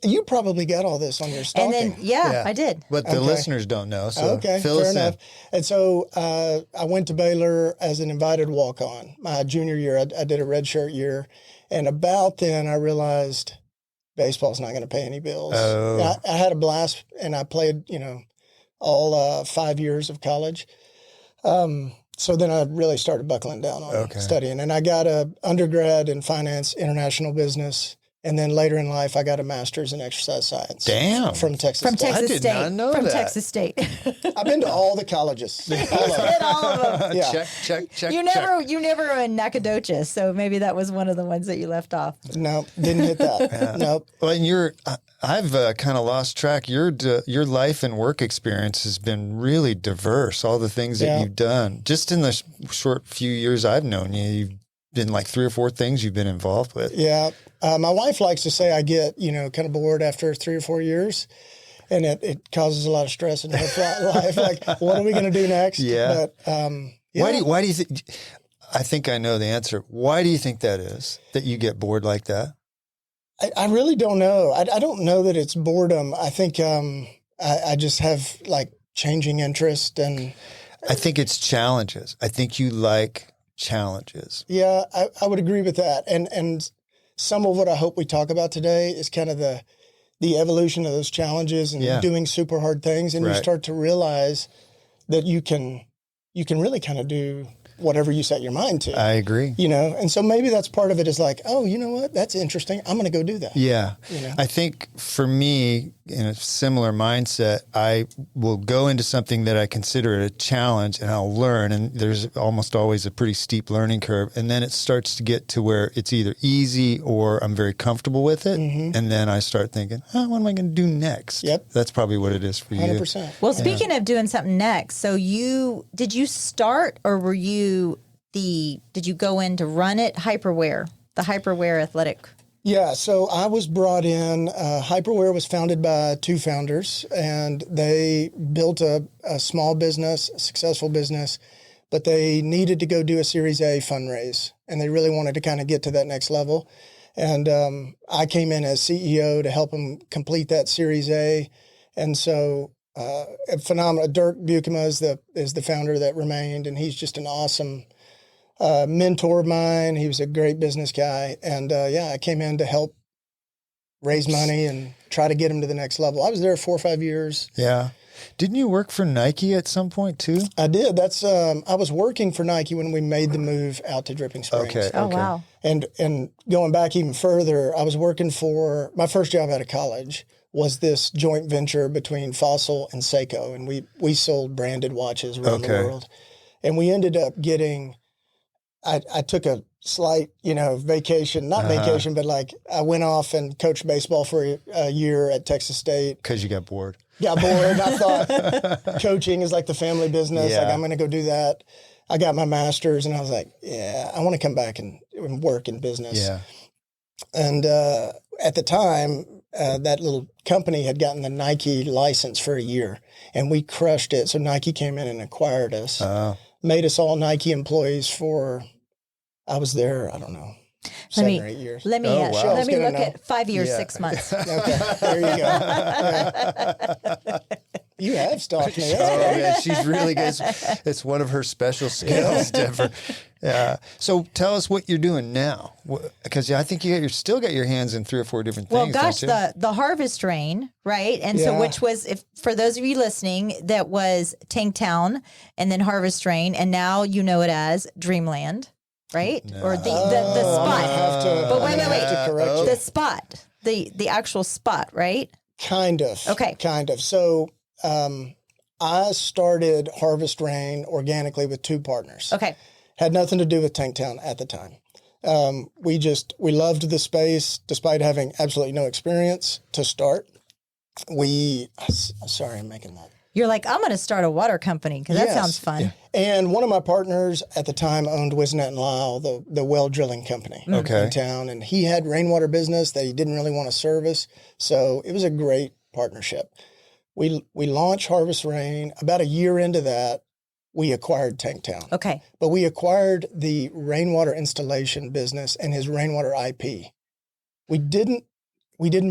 S1: You probably got all this on your stalking.
S6: And then, I did.
S7: But the listeners don't know, so fill us in.
S1: And so I went to Baylor as an invited walk-on. My junior year, I did a redshirt year. And about then, I realized baseball's not going to pay any bills.
S7: Oh.
S1: I had a blast, and I played, all 5 years of college. So then I really started buckling down on studying. And I got an undergrad in finance, international business. And then later in life, I got a master's in exercise science.
S7: Damn.
S1: From Texas State.
S7: I did not know
S6: From
S7: that.
S6: Texas State.
S1: I've been to all the colleges.
S6: Did all of them.
S1: Yeah.
S7: Check.
S6: You never were in Nacogdoches, so maybe that was one of the ones that you left off.
S1: No, didn't hit that. Nope.
S7: Well, and I've kind of lost track. Your life and work experience has been really diverse. All the things that you've done, just in the short few years I've known you, you've been like 3 or 4 things you've been involved with.
S1: Yeah. My wife likes to say I get, kind of bored after 3 or 4 years, and it causes a lot of stress in her life. Like, what are we going to do next?
S7: Yeah.
S1: But,
S7: Why do you think? I think I know the answer. Why do you think that is, that you get bored like that?
S1: I really don't know. I don't know that it's boredom. I think I just have like changing interest, and
S7: I think it's challenges. I think you like challenges.
S1: Yeah, I would agree with that. And some of what I hope we talk about today is kind of the evolution of those challenges and doing super hard things. And you start to realize that you can really kind of do whatever you set your mind to.
S7: I agree.
S1: And so maybe that's part of it is like, oh, you know what? That's interesting. I'm going to go do that.
S7: Yeah. I think for me, in a similar mindset, I will go into something that I consider a challenge and I'll learn. And there's almost always a pretty steep learning curve. And then it starts to get to where it's either easy or I'm very comfortable with it. Mm-hmm. And then I start thinking, what am I going to do next?
S1: Yep.
S7: That's probably what it is for you.
S1: 100%.
S6: Well, speaking of doing something next, so did you start, or were you did you go in to run it? The Hyperwear Athletic.
S1: Yeah, so I was brought in. Hyperwear was founded by 2 founders, and they built a small business, a successful business, but they needed to go do a Series A fundraise, and they really wanted to kind of get to that next level. And I came in as CEO to help them complete that Series A. And so phenomenal. Dirk Buchema is the founder that remained, and he's just an awesome mentor of mine. He was a great business guy, and I came in to help raise money and try to get him to the next level. I was there 4 or 5 years.
S7: Yeah. Didn't you work for Nike at some point too?
S1: I did. That's I was working for Nike when we made the move out to Dripping Springs.
S7: Okay.
S6: Oh, wow.
S1: And going back even further, I was working for my first job out of college was this joint venture between Fossil and Seiko, and we sold branded watches around the world. And we ended up getting I took a slight, vacation, not vacation, but like I went off and coached baseball for a year at Texas State.
S7: Because you got bored.
S1: Got bored. I thought coaching is like the family business.
S7: Yeah.
S1: Like I'm going to go do that. I got my master's and I was like, I want to come back and work in business.
S7: Yeah.
S1: And at the time, that little company had gotten the Nike license for a year and we crushed it. So Nike came in and acquired us, made us all Nike employees I was there, I don't know, 7 or 8 years.
S6: Let me look at 5 years, 6 months.
S1: Okay, there you go. Yeah. You have stalked me.
S7: Yeah, she's really good. It's one of her special skills, Denver. Yeah. So tell us what you're doing now, because I think you still got your hands in 3 or 4 different things.
S6: Well, gosh,
S7: don't you?
S6: the Harvest Rain, right? And so, which was, for those of you listening, that was Tanktown, and then Harvest Rain, and now you know it as Dreamland. Right?
S7: No.
S6: Or the spot. But wait.
S1: The
S6: The spot. The actual spot, right?
S1: Kind of.
S6: Okay.
S1: Kind of. So I started Harvest Rain organically with 2 partners.
S6: Okay.
S1: Had nothing to do with Tanktown at the time. We loved the space despite having absolutely no experience to start. Sorry, I'm making that.
S6: You're like, I'm going to start a water company because that sounds fun.
S1: Yeah. And one of my partners at the time owned Wisnet and Lyle, the well drilling company in town. And he had rainwater business that he didn't really want to service. So it was a great partnership. We launched Harvest Rain. About a year into that, we acquired Tanktown.
S6: Okay.
S1: But we acquired the rainwater installation business and his rainwater IP. We didn't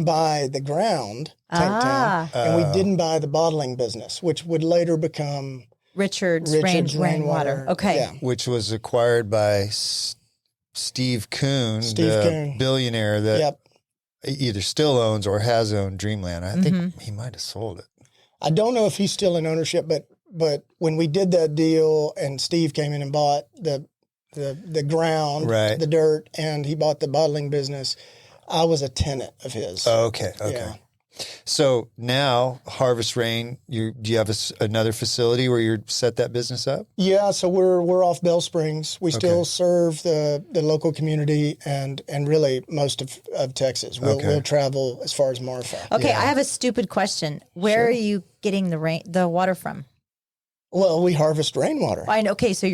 S1: buy the ground, Tanktown, and we didn't buy the bottling business, which would later become
S6: Richard's Rainwater. Okay.
S1: Yeah.
S7: Which was acquired by Steve Kuhn,
S1: Kuhn,
S7: billionaire that either still owns or has owned Dreamland. I think he might have sold it.
S1: I don't know if he's still in ownership, but when we did that deal and Steve came in and bought the ground, the dirt, and he bought the bottling business, I was a tenant of his.
S7: Okay.
S1: Yeah.
S7: So now Harvest Rain, do you have another facility where you're set that business up?
S1: Yeah, so we're off Bell Springs. We still serve the local community and really most of Texas. We'll travel as far as Marfa.
S6: Okay, I have a stupid question. Where are you getting the water from?
S1: Well, we harvest rainwater.
S6: Okay, so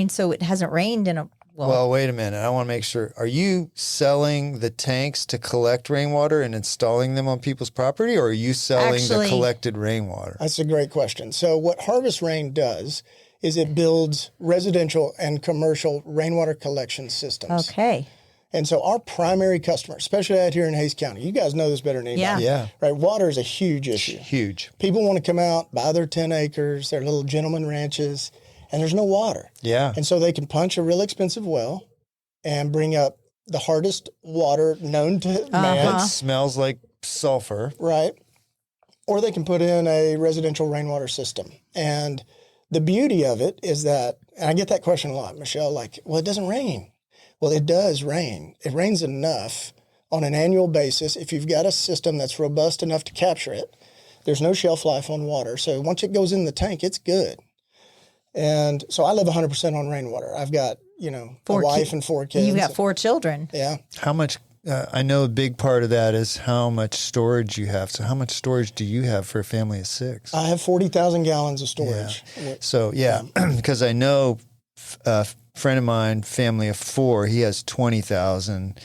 S6: so it hasn't rained in a
S7: Well, wait a minute. I want to make sure. Are you selling the tanks to collect rainwater and installing them on people's property, or are you selling the collected rainwater?
S1: That's a great question. So what Harvest Rain does is it builds residential and commercial rainwater collection systems.
S6: Okay.
S1: And so our primary customer, especially out here in Hays County, you guys know this better than anybody.
S7: Yeah.
S1: Right? Water is a huge issue.
S7: Huge.
S1: People want to come out, buy their 10 acres, their little gentleman ranches, and there's no water.
S7: Yeah.
S1: And so they can punch a real expensive well and bring up the hardest water known to man.
S7: It smells like sulfur.
S1: Right. Or they can put in a residential rainwater system. And the beauty of it is that, and I get that question a lot, Michelle, like, well, it doesn't rain. Well, it does rain. It rains enough on an annual basis. If you've got a system that's robust enough to capture it, there's no shelf life on water. So once it goes in the tank, it's good. And so I live 100% on rainwater. I've got, a wife and 4 kids.
S6: You've got 4 children.
S1: Yeah.
S7: How much, I know a big part of that is how much storage you have. So how much storage do you have for a family of 6?
S1: I have 40,000 gallons of storage.
S7: Yeah. So, because I know a friend of mine, family of 4, he has 20,000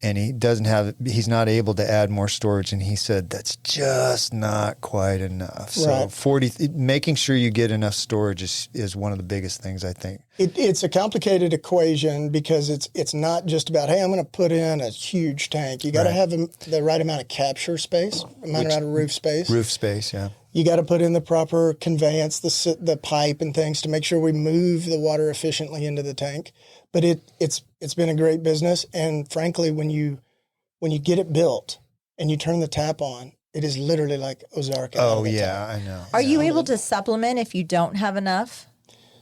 S7: and he's not able to add more storage. And he said, that's just not quite enough. So 40, making sure you get enough storage is one of the biggest things, I think.
S1: It's a complicated equation because it's not just about, hey, I'm going to put in a huge tank. You got to have the right amount of capture space, amount of roof space.
S7: Roof space, yeah.
S1: You got to put in the proper conveyance, the pipe and things to make sure we move the water efficiently into the tank. But it's been a great business. And frankly, when you get it built and you turn the tap on, it is literally like Ozark.
S7: Oh, yeah, I know.
S6: Are you able to supplement if you don't have enough?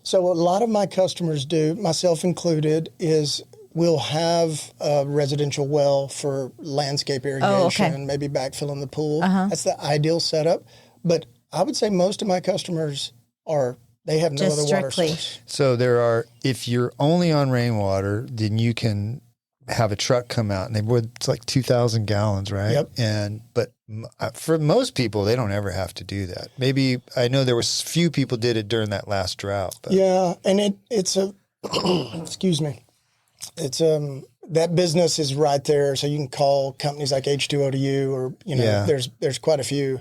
S1: So a lot of my customers do, myself included, is we'll have a residential well for landscape irrigation and maybe backfilling the pool. That's the ideal setup. But I would say most of my customers they have no
S6: Just
S1: other water
S6: strictly.
S1: source.
S7: So if you're only on rainwater, then you can have a truck come out and it's like 2,000 gallons, right?
S1: Yep.
S7: But for most people, they don't ever have to do that. Maybe I know there was few people did it during that last drought. But.
S1: Yeah, and it's a excuse me, it's that business is right there, so you can call companies like H2O2U or there's quite a few,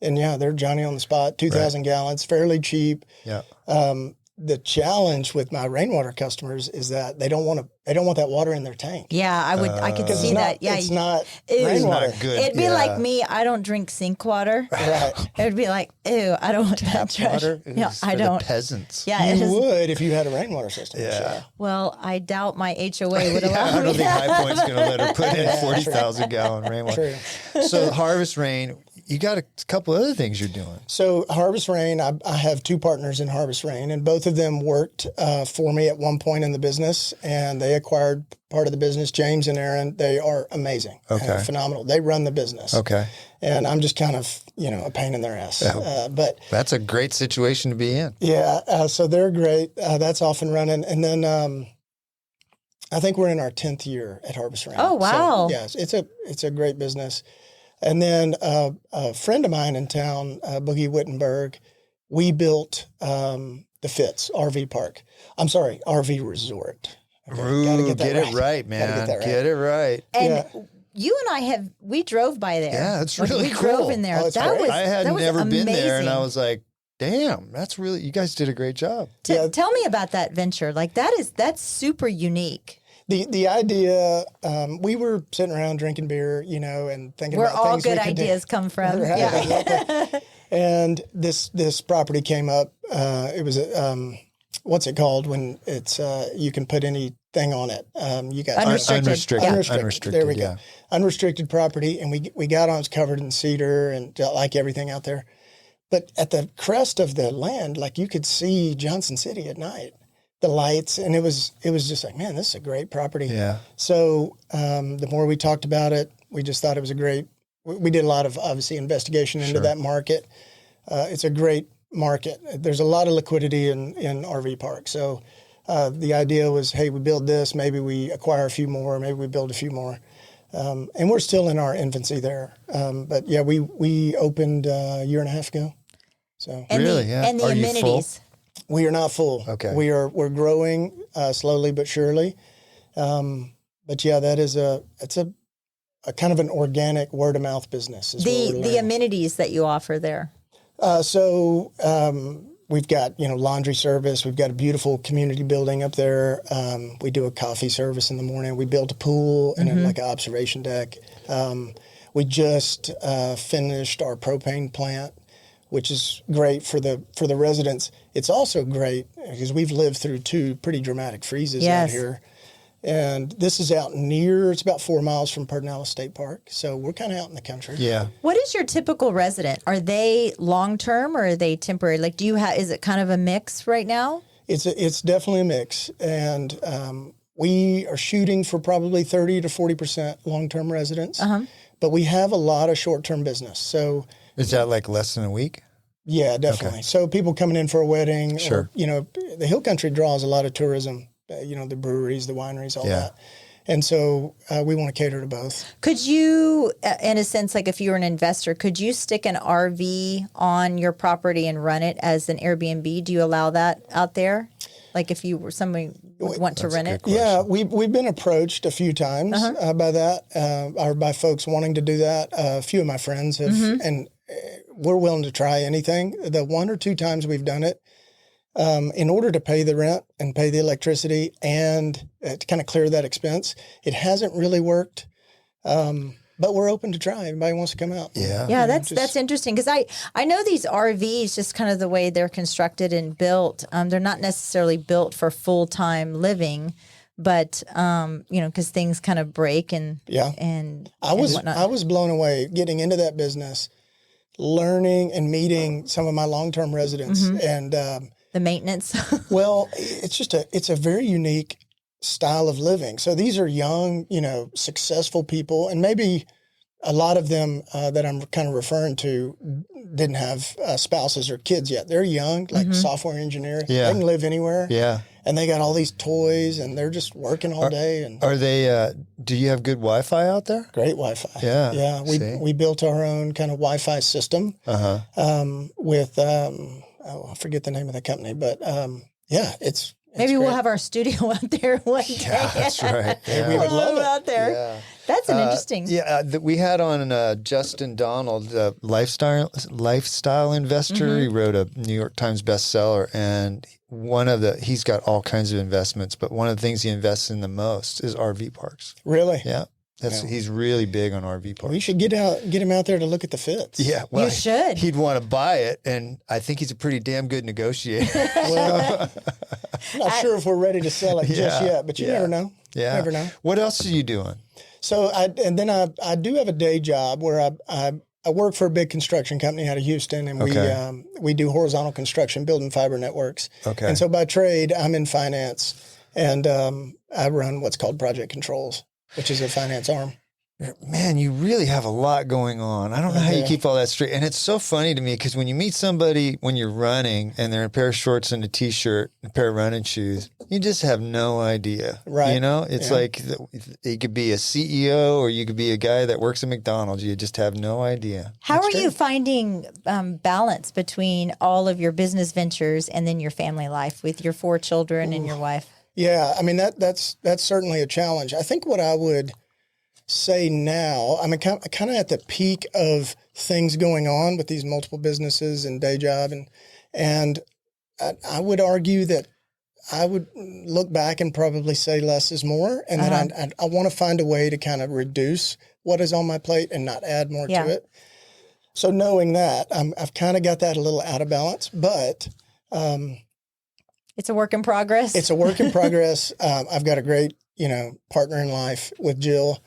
S1: and they're Johnny on the spot. 2,000 gallons, fairly cheap.
S7: Yeah.
S1: The challenge with my rainwater customers is that they don't want that water in their tank.
S6: Yeah, I could see that. Yeah,
S1: it's not
S6: Ew.
S1: rainwater.
S7: It's not good.
S6: It'd be like me. I don't drink sink water.
S1: Right.
S6: It would be like, ew, I don't want
S7: Tap
S6: that
S7: water.
S6: No,
S7: It's
S6: I
S7: for
S6: don't.
S7: The peasants.
S6: Yeah, it
S1: You
S6: is.
S1: would if you had a rainwater system.
S7: Yeah.
S1: Sure.
S6: Well, I doubt my HOA would allow
S7: I
S6: me
S7: don't think
S6: that.
S7: High Point's going to let her put in 40,000 gallon rainwater.
S1: True.
S7: So Harvest Rain, you got a couple other things you're doing.
S1: So Harvest Rain, I have two partners in Harvest Rain, and both of them worked for me at one point in the business, and they acquired part of the business. James and Aaron, they are amazing, phenomenal. They run the business.
S7: Okay.
S1: And I'm just kind of, a pain in their ass. But
S7: That's a great situation to be in.
S1: yeah, so they're great. That's off and running. And then I think we're in our 10th year at Harvest Rain.
S6: Oh, wow.
S1: So, yes, it's a great business. And then a friend of mine in town, Boogie Wittenberg, we built the Fitz RV park. I'm sorry, RV resort. Okay,
S7: Ooh, get it right, man. Get it right.
S6: And you and I we drove by there.
S7: Yeah, it's
S6: When
S7: really
S6: we
S7: cool.
S6: drove in there.
S1: Oh, it's
S6: that
S1: great.
S6: was
S7: I had
S6: that was
S7: never been there, and I
S6: amazing.
S7: was like, damn, you guys did a great job.
S6: Tell me about that venture. Like that's super unique.
S1: The idea, we were sitting around drinking beer, and thinking
S6: Where
S1: about
S6: all
S1: things
S6: good
S1: we could do.
S6: ideas come from.
S1: Right,
S6: Yeah.
S1: exactly. And this property came up. It was what's it called when it's you can put anything on it? You got
S6: Unrestricted.
S7: Unrestricted.
S1: There we go.
S7: Yeah.
S1: Unrestricted property, and we got on. It's covered in cedar and like everything out there. But at the crest of the land, like you could see Johnson City at night, the lights, and it was just like, man, this is a great property.
S7: Yeah.
S1: So the more we talked about it, we just thought it was a great. We did a lot of obviously investigation into that market. It's a great market. There's a lot of liquidity in RV parks. So the idea was, hey, we build this, maybe we acquire a few more, maybe we build a few more. And we're still in our infancy there. But yeah, we opened a year and a half ago. So
S6: And
S7: Really?
S6: the,
S7: Yeah.
S6: and the
S7: Are you
S6: amenities.
S1: we are not full.
S7: Okay.
S1: We're growing slowly but surely. But yeah, it's a kind of an organic word of mouth business. Is what we're
S6: The
S1: learning.
S6: amenities that you offer there.
S1: So we've got laundry service. We've got a beautiful community building up there. We do a coffee service in the morning. We built a pool and like an observation deck. We just finished our propane plant, which is great for the residents. It's also great because we've lived through 2 pretty dramatic freezes out here. And this is out it's about 4 miles from Pedernales State Park. So we're kind of out in the country.
S7: Yeah.
S6: What is your typical resident? Are they long term or are they temporary? Like, is it kind of a mix right now?
S1: It's definitely a mix. And we are shooting for probably 30 to 40% long-term residents. But we have a lot of short-term business. So
S7: Is that like less than a week?
S1: yeah, definitely. So people coming in for a wedding.
S7: Sure.
S1: Or, the Hill Country draws a lot of tourism. The breweries, the wineries, all
S7: Yeah.
S1: that. And so we want to cater to both.
S6: Could you, in a sense, like if you were an investor, could you stick an RV on your property and run it as an Airbnb? Do you allow that out there? Like if you were somebody would want to rent it?
S1: Yeah, we've been approached a few times by that, or by folks wanting to do that. A few of my friends have, and we're willing to try anything. The 1 or 2 times we've done it, in order to pay the rent and pay the electricity and to kind of clear that expense, it hasn't really worked. but we're open to try. Anybody wants to come out?
S7: Yeah.
S6: Yeah, that's interesting because I know these RVs, just kind of the way they're constructed and built. They're not necessarily built for full-time living, but because things kind of break and
S1: I was
S6: whatnot.
S1: blown away getting into that business, learning and meeting some of my long-term residents, and
S6: the maintenance.
S1: well, it's a very unique style of living. So these are young, successful people, and maybe a lot of them that I'm kind of referring to didn't have spouses or kids yet. They're young, like software engineer.
S7: Yeah.
S1: They can live anywhere.
S7: Yeah.
S1: And they got all these toys, and they're just working all day. And
S7: Are they? Do you have good Wi-Fi out there?
S1: great Wi-Fi.
S7: Yeah.
S1: Yeah.
S7: See?
S1: We built our own kind of Wi-Fi system with I forget the name of the company, but it's
S6: Maybe we'll
S1: great.
S6: have our studio out there one day.
S7: Yeah, that's right. Yeah.
S1: We would love it.
S6: out there.
S7: Yeah.
S6: That's an interesting.
S7: We had on Justin Donald, the lifestyle investor. He wrote a New York Times bestseller, and he's got all kinds of investments, but one of the things he invests in the most is RV parks.
S1: Really?
S7: Yeah, he's really big on RV parks.
S1: We should get him out there to look at the fits.
S7: Yeah, well,
S6: You should.
S7: He'd want to buy it, and I think he's a pretty damn good negotiator.
S1: Well, I'm not sure if we're ready to sell it just yet, but you never know.
S7: Yeah.
S1: Never know.
S7: What else are you doing?
S1: So I do have a day job where I work for a big construction company out of Houston, and we do horizontal construction, building fiber networks.
S7: Okay.
S1: And so by trade, I'm in finance, and I run what's called project controls, which is a finance arm.
S7: Man, you really have a lot going on. I don't know how you keep all that straight. And it's so funny to me because when you meet somebody when you're running and they're in a pair of shorts and a T-shirt, a pair of running shoes, you just have no idea.
S1: Right.
S7: It's like you could be a CEO or you could be a guy that works at McDonald's. You just have no idea.
S6: How are you finding balance between all of your business ventures and then your family life with your 4 children and your wife?
S1: Yeah, I mean that's certainly a challenge. I think what I would say now, I'm kind of at the peak of things going on with these multiple businesses and day job, and I would argue that I would look back and probably say less is more, and that I want to find a way to kind of reduce what is on my plate and not add more to it. So knowing that, I've kind of got that a little out of balance, but
S6: it's a work in progress.
S1: It's a work in progress. I've got a great partner in life with Jill.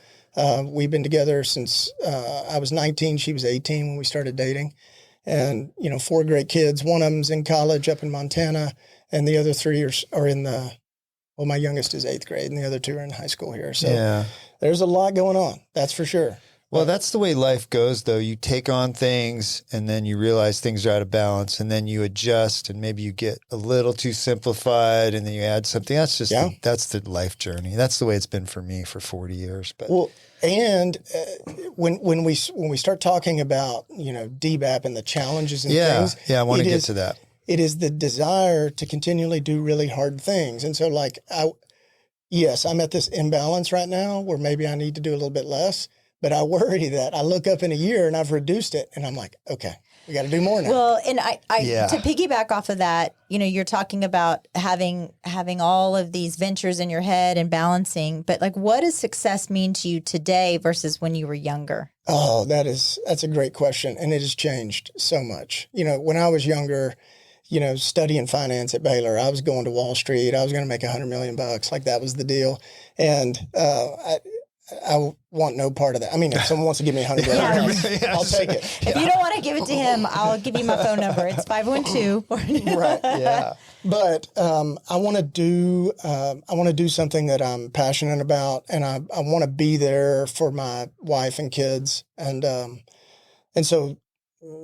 S1: We've been together since I was 19. She was 18 when we started dating. And, 4 great kids. One of them's in college up in Montana, and the other 3 are in my youngest is 8th grade, and the other 2 are in high school here. So there's a lot going on. That's for sure.
S7: Well, that's the way life goes, though. You take on things, and then you realize things are out of balance, and then you adjust, and maybe you get a little too simplified, and then you add something. That's just that's the life journey. That's the way it's been for me for 40 years. But
S1: and when we start talking about DBAP and the challenges and things,
S7: I want to get to that.
S1: It is the desire to continually do really hard things, and so I'm at this imbalance right now where maybe I need to do a little bit less. But I worry that I look up in a year and I've reduced it, and I'm like, okay, we got to do more now.
S6: Well, and I to piggyback off of that, you're talking about having all of these ventures in your head and balancing, but what does success mean to you today versus when you were younger?
S1: Oh, that's a great question, and it has changed so much. When I was younger, studying finance at Baylor, I was going to Wall Street. I was going to make $100 million. Like that was the deal, and I want no part of that. I mean, if someone wants to give me $100 million, I'll take it.
S6: If you don't want to give it to him, I'll give you my phone number. It's 512.
S1: Right. Yeah. But I want to do something that I'm passionate about, and I want to be there for my wife and kids, and so.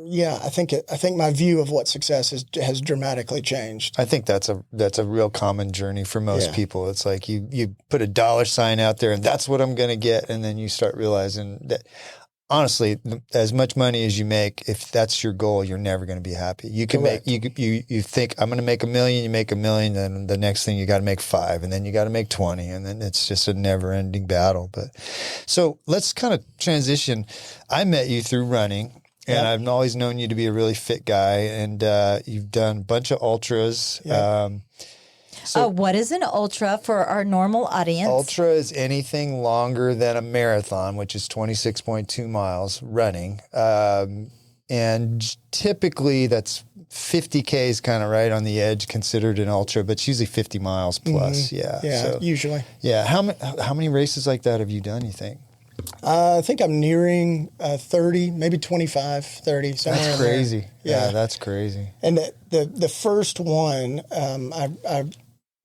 S1: Yeah, I think my view of what success has dramatically changed.
S7: I think that's a real common journey for most people. It's like you put a dollar sign out there and that's what I'm going to get, and then you start realizing that honestly, as much money as you make, if that's your goal, you're never going to be happy. You can make you think I'm going to make $1 million, you make $1 million, then the next thing you got to make 5, and then you got to make 20, and then it's just a never-ending battle. But so let's kind of transition. I met you through running. And I've always known you to be a really fit guy, and you've done a bunch of ultras. So
S6: what is an ultra for our normal audience?
S7: ultra is anything longer than a marathon, which is 26.2 miles running. And typically that's 50K is kind of right on the edge considered an ultra, but it's usually 50 miles plus. Yeah.
S1: Yeah, usually.
S7: Yeah. How many races like that have you done, you think?
S1: I think I'm nearing 30, maybe 25, 30. Somewhere
S7: That's
S1: in there.
S7: crazy. Yeah, that's crazy.
S1: And the first one, I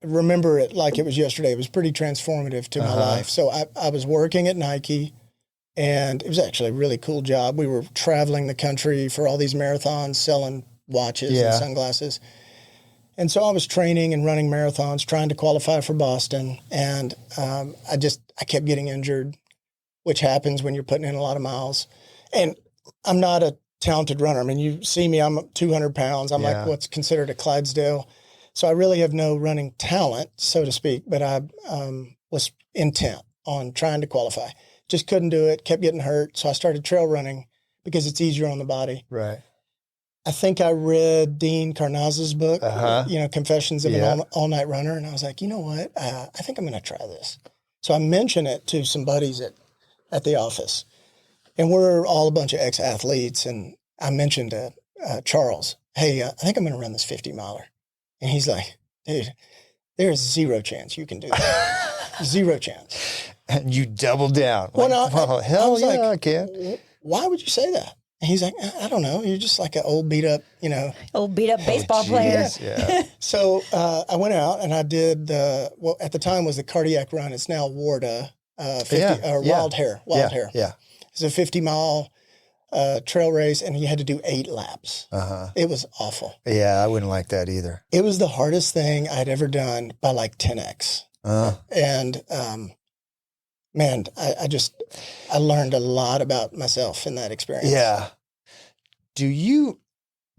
S1: remember it like it was yesterday. It was pretty transformative to my life. So I was working at Nike, and it was actually a really cool job. We were traveling the country for all these marathons, selling watches and sunglasses. And so I was training and running marathons, trying to qualify for Boston. And I kept getting injured, which happens when you're putting in a lot of miles. And I'm not a talented runner. I mean, you see me, I'm 200 pounds. I'm like what's considered a Clydesdale. So I really have no running talent, so to speak, but I was intent on trying to qualify. Just couldn't do it, kept getting hurt. So I started trail running because it's easier on the body.
S7: Right.
S1: I think I read Dean Karnaz's book, Confessions of an All-Night Runner. And I was like, you know what? I think I'm going to try this. So I mentioned it to some buddies at the office. And we're all a bunch of ex-athletes. And I mentioned to Charles, hey, I think I'm going to run this 50-miler. And he's like, dude, there's zero chance you can do that. Zero chance.
S7: And you doubled down.
S1: Well,
S7: Hell yeah, I can.
S1: Why would you say that? And he's like, I don't know. You're just like an old beat up,
S6: baseball player.
S7: Yeah.
S1: So I went out and I did at the time was the cardiac run. It's now Warda, Wild Hare.
S7: Yeah.
S1: It's a 50-mile trail race, and you had to do 8 laps. It was awful.
S7: Yeah, I wouldn't like that either.
S1: It was the hardest thing I'd ever done by like 10x. And man, I learned a lot about myself in that experience.
S7: Yeah. Do you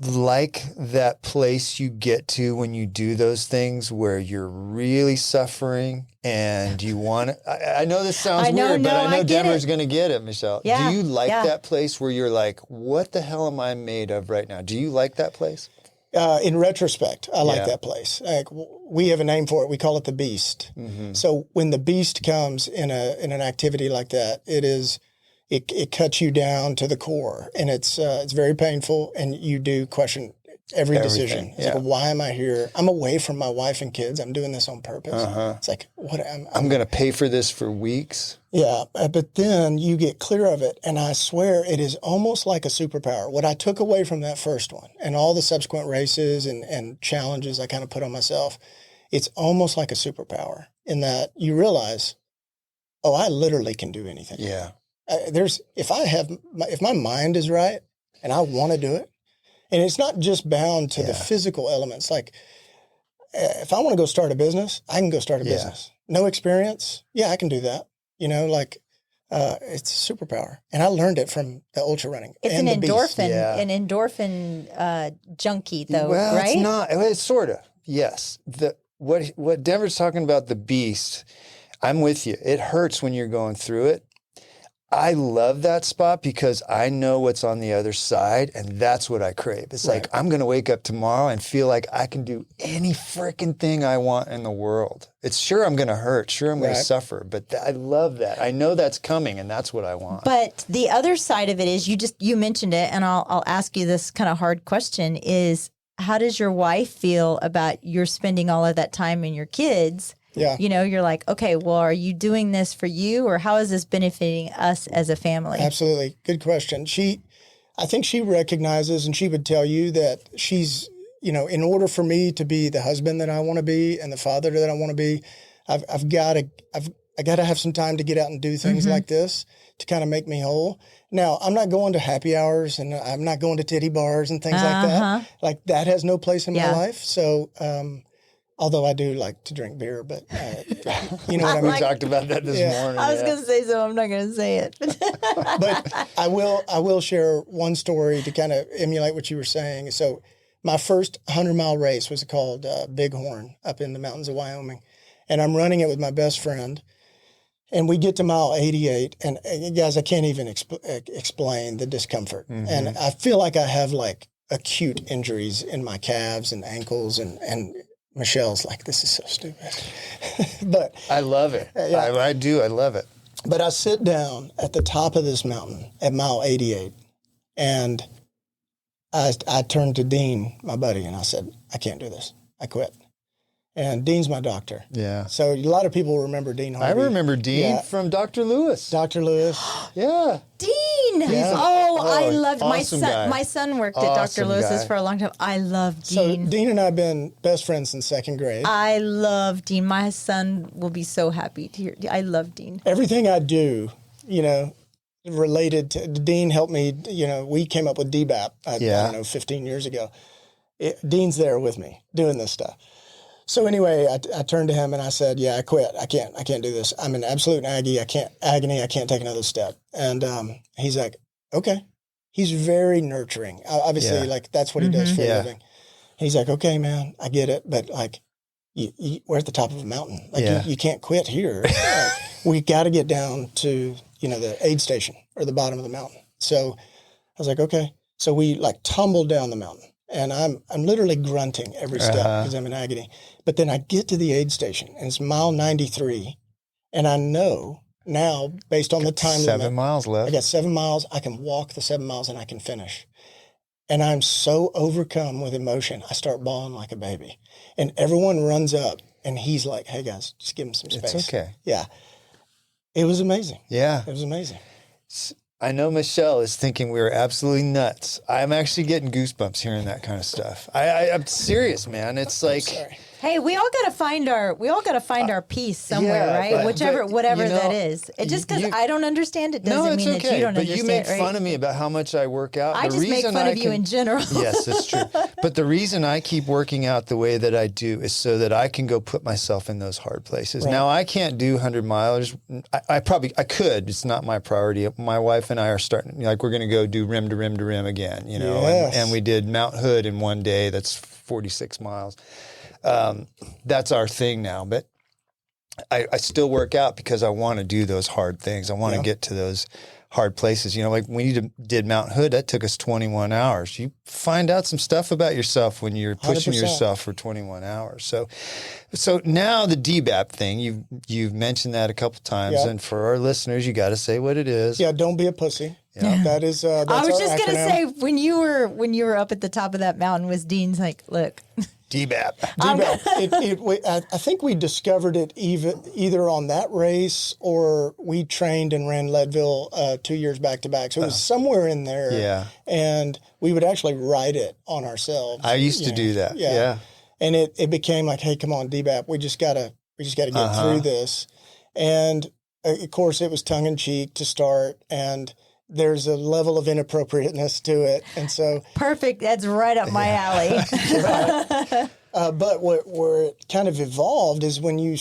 S7: like that place you get to when you do those things where you're really suffering and you want to, I know this sounds weird, but I know Denver's going to get it, Michelle.
S6: Yeah,
S7: do you like that place where you're like, what the hell am I made of right now? Do you like that place?
S1: In retrospect, I like that place. Like we have a name for it. We call it the Beast.
S7: Mm-hmm.
S1: So when the Beast comes in an activity like that, it cuts you down to the core, and it's very painful, and you do question every decision. It's like, why am I here? I'm away from my wife and kids. I'm doing this on purpose. It's like, what? I'm
S7: going to pay for this for weeks.
S1: Yeah, but then you get clear of it, and I swear it is almost like a superpower. What I took away from that first one and all the subsequent races and challenges I kind of put on myself, it's almost like a superpower in that you realize, oh, I literally can do anything.
S7: Yeah.
S1: If my mind is right and I want to do it, and it's not just bound to the physical elements. Like if I want to go start a business, I can go start a business. No experience. Yeah, I can do that. It's a superpower. And I learned it from the ultra running.
S6: It's an endorphin junkie though,
S7: well,
S6: right?
S7: It's not. It's sort of. Yes. What Denver's talking about, the Beast, I'm with you. It hurts when you're going through it. I love that spot because I know what's on the other side, and that's what I crave. It's like, I'm going to wake up tomorrow and feel like I can do any freaking thing I want in the world. It's sure I'm going to hurt, sure I'm going to suffer, but I love that. I know that's coming, and that's what I want.
S6: But the other side of it is you mentioned it, and I'll ask you this kind of hard question is, how does your wife feel about your spending all of that time in your kids?
S1: Yeah.
S6: You're like, okay, well, are you doing this for you, or how is this benefiting us as a family?
S1: Absolutely. Good question. I think she recognizes, and she would tell you that she's, in order for me to be the husband that I want to be and the father that I want to be, I've got to have some time to get out and do things like this to kind of make me whole. Now, I'm not going to happy hours, and I'm not going to titty bars and things like that. Like that has no place in my life. So, although I do like to drink beer, but you know what I mean.
S7: We talked about that this morning.
S6: I was going to say so. I'm not going to say it.
S1: But I will share one story to kind of emulate what you were saying. So my first 100-mile race was called Bighorn up in the mountains of Wyoming. And I'm running it with my best friend. And we get to mile 88. And guys, I can't even explain the discomfort. And I feel like I have like acute injuries in my calves and ankles and Michelle's like, this is so stupid. But
S7: I love it.
S1: Yeah.
S7: I do. I love it.
S1: But I sit down at the top of this mountain at mile 88, and I turned to Dean, my buddy, and I said, I can't do this. I quit. And Dean's my doctor.
S7: Yeah.
S1: So a lot of people remember Dean Harvey.
S7: I remember Dean from Dr. Lewis.
S1: Dr. Lewis.
S7: Yeah.
S6: Dean.
S1: Yeah.
S6: I loved my
S7: awesome
S6: son.
S7: guy.
S6: My son worked at Dr.
S7: Awesome
S6: Lewis's
S7: guy.
S6: for a long time. I love
S1: So
S6: Dean.
S1: Dean and I have been best friends since second grade.
S6: I love Dean. My son will be so happy to hear. I love Dean.
S1: Everything I do, related to Dean helped me, we came up with DBAP, I don't know, 15 years ago. Dean's there with me doing this stuff. So anyway, I turned to him and I said, I quit. I can't do this. I'm in absolute agony. I can't take another step. And he's like, okay. He's very nurturing. Obviously, like that's what he does for a living. He's like, okay, man, I get it. But like, we're at the top of a mountain. Like you can't quit here. We got to get down to, the aid station or the bottom of the mountain. So I was like, okay. So we like tumbled down the mountain. And I'm literally grunting every step because I'm in agony. But then I get to the aid station, and it's mile 93, and I know now, based on the time
S7: 7 miles left.
S1: I got 7 miles. I can walk the 7 miles, and I can finish. And I'm so overcome with emotion, I start bawling like a baby. And everyone runs up, and he's like, "Hey guys, just give him some space."
S7: It's okay.
S1: Yeah, it was amazing.
S7: Yeah.
S1: It was amazing.
S7: I know Michelle is thinking we were absolutely nuts. I'm actually getting goosebumps hearing that kind of stuff. I'm serious, man. It's like,
S6: Hey, we all got to find our peace somewhere, right? Whatever that is. It just because I don't understand it doesn't mean that you don't
S7: but
S6: understand.
S7: you make
S6: right?
S7: fun of me about how much I work out.
S6: I just make fun of you in general.
S7: Yes, that's true. But the reason I keep working out the way that I do is so that I can go put myself in those hard places.
S1: Right.
S7: Now, I can't do 100 milers. I could. It's not my priority. My wife and I are starting, like, we're going to go do rim to rim to rim again,
S1: Yes.
S7: and we did Mount Hood in one day. That's 46 miles. That's our thing now, but I still work out because I want to do those hard things. I want to get to those hard places. Like when you did Mount Hood, that took us 21 hours. You find out some stuff about yourself when you're pushing
S1: 100%.
S7: yourself for 21 hours. So now the DBAP thing, you've mentioned that a couple times, and for our listeners, you got to say what it is.
S1: Yeah, don't be a pussy. Yeah, that is. That's
S6: I was
S1: our
S6: just going to
S1: acronym.
S6: say when you were up at the top of that mountain, was Dean's like, look.
S7: DBAP.
S1: I think we discovered it either on that race or we trained and ran Leadville 2 years back to back. So it was somewhere in there.
S7: Yeah.
S1: And we would actually write it on ourselves.
S7: I used to do that. Yeah.
S1: And it became like, hey, come on, DBAP, we just gotta get through this. And of course, it was tongue in cheek to start, and there's a level of inappropriateness to it, and so
S6: Perfect. That's right up my alley.
S1: but where it kind of evolved is when you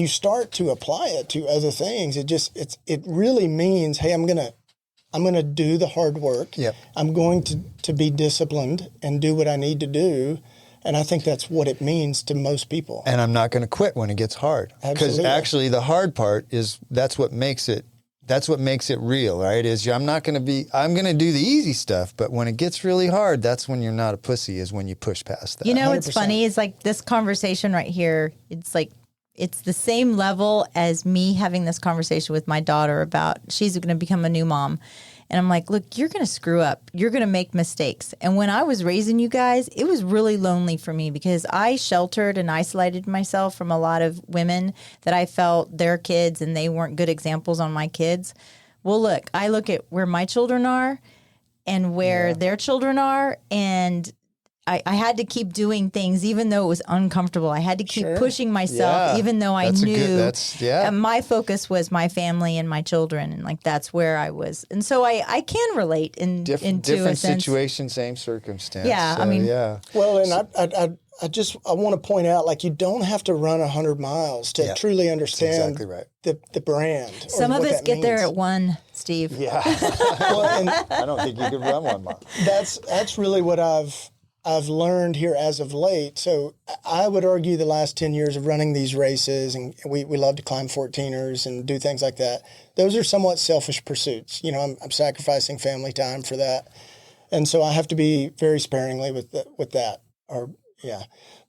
S1: start to apply it to other things, it really means, hey, I'm gonna do the hard work.
S7: Yep.
S1: I'm going to be disciplined and do what I need to do. And I think that's what it means to most people.
S7: And I'm not going to quit when it gets hard. Because
S1: Absolutely.
S7: actually the hard part is that's what makes it real, right? I'm going to do the easy stuff, but when it gets really hard, that's when you're not a pussy, is when you push past that.
S6: What's
S1: 100%.
S6: funny is like this conversation right here, it's like it's the same level as me having this conversation with my daughter about she's going to become a new mom. And I'm like, look, you're going to screw up. You're going to make mistakes. And when I was raising you guys, it was really lonely for me because I sheltered and isolated myself from a lot of women that I felt their kids and they weren't good examples on my kids. Well, look, I look at where my children are and where their children are, and I had to keep doing things even though it was uncomfortable. I had to keep pushing myself even though I knew my focus was my family and my children, and like that's where I was. And so I can relate in
S7: different
S6: a sense.
S7: situation, same circumstance.
S6: Yeah,
S7: So,
S6: I mean,
S1: Well, and I want to point out, like, you don't have to run 100 miles to truly understand
S7: exactly right.
S1: the brand. or
S6: Some of
S1: what
S6: us
S1: that
S6: get there
S1: means.
S6: at one, Steve.
S7: Yeah.
S1: Well, and
S7: I don't think you could run 1 mile.
S1: that's really what I've learned here as of late. So I would argue the last 10 years of running these races, and we love to climb 14ers and do things like that. Those are somewhat selfish pursuits. I'm sacrificing family time for that. And so I have to be very sparingly with that.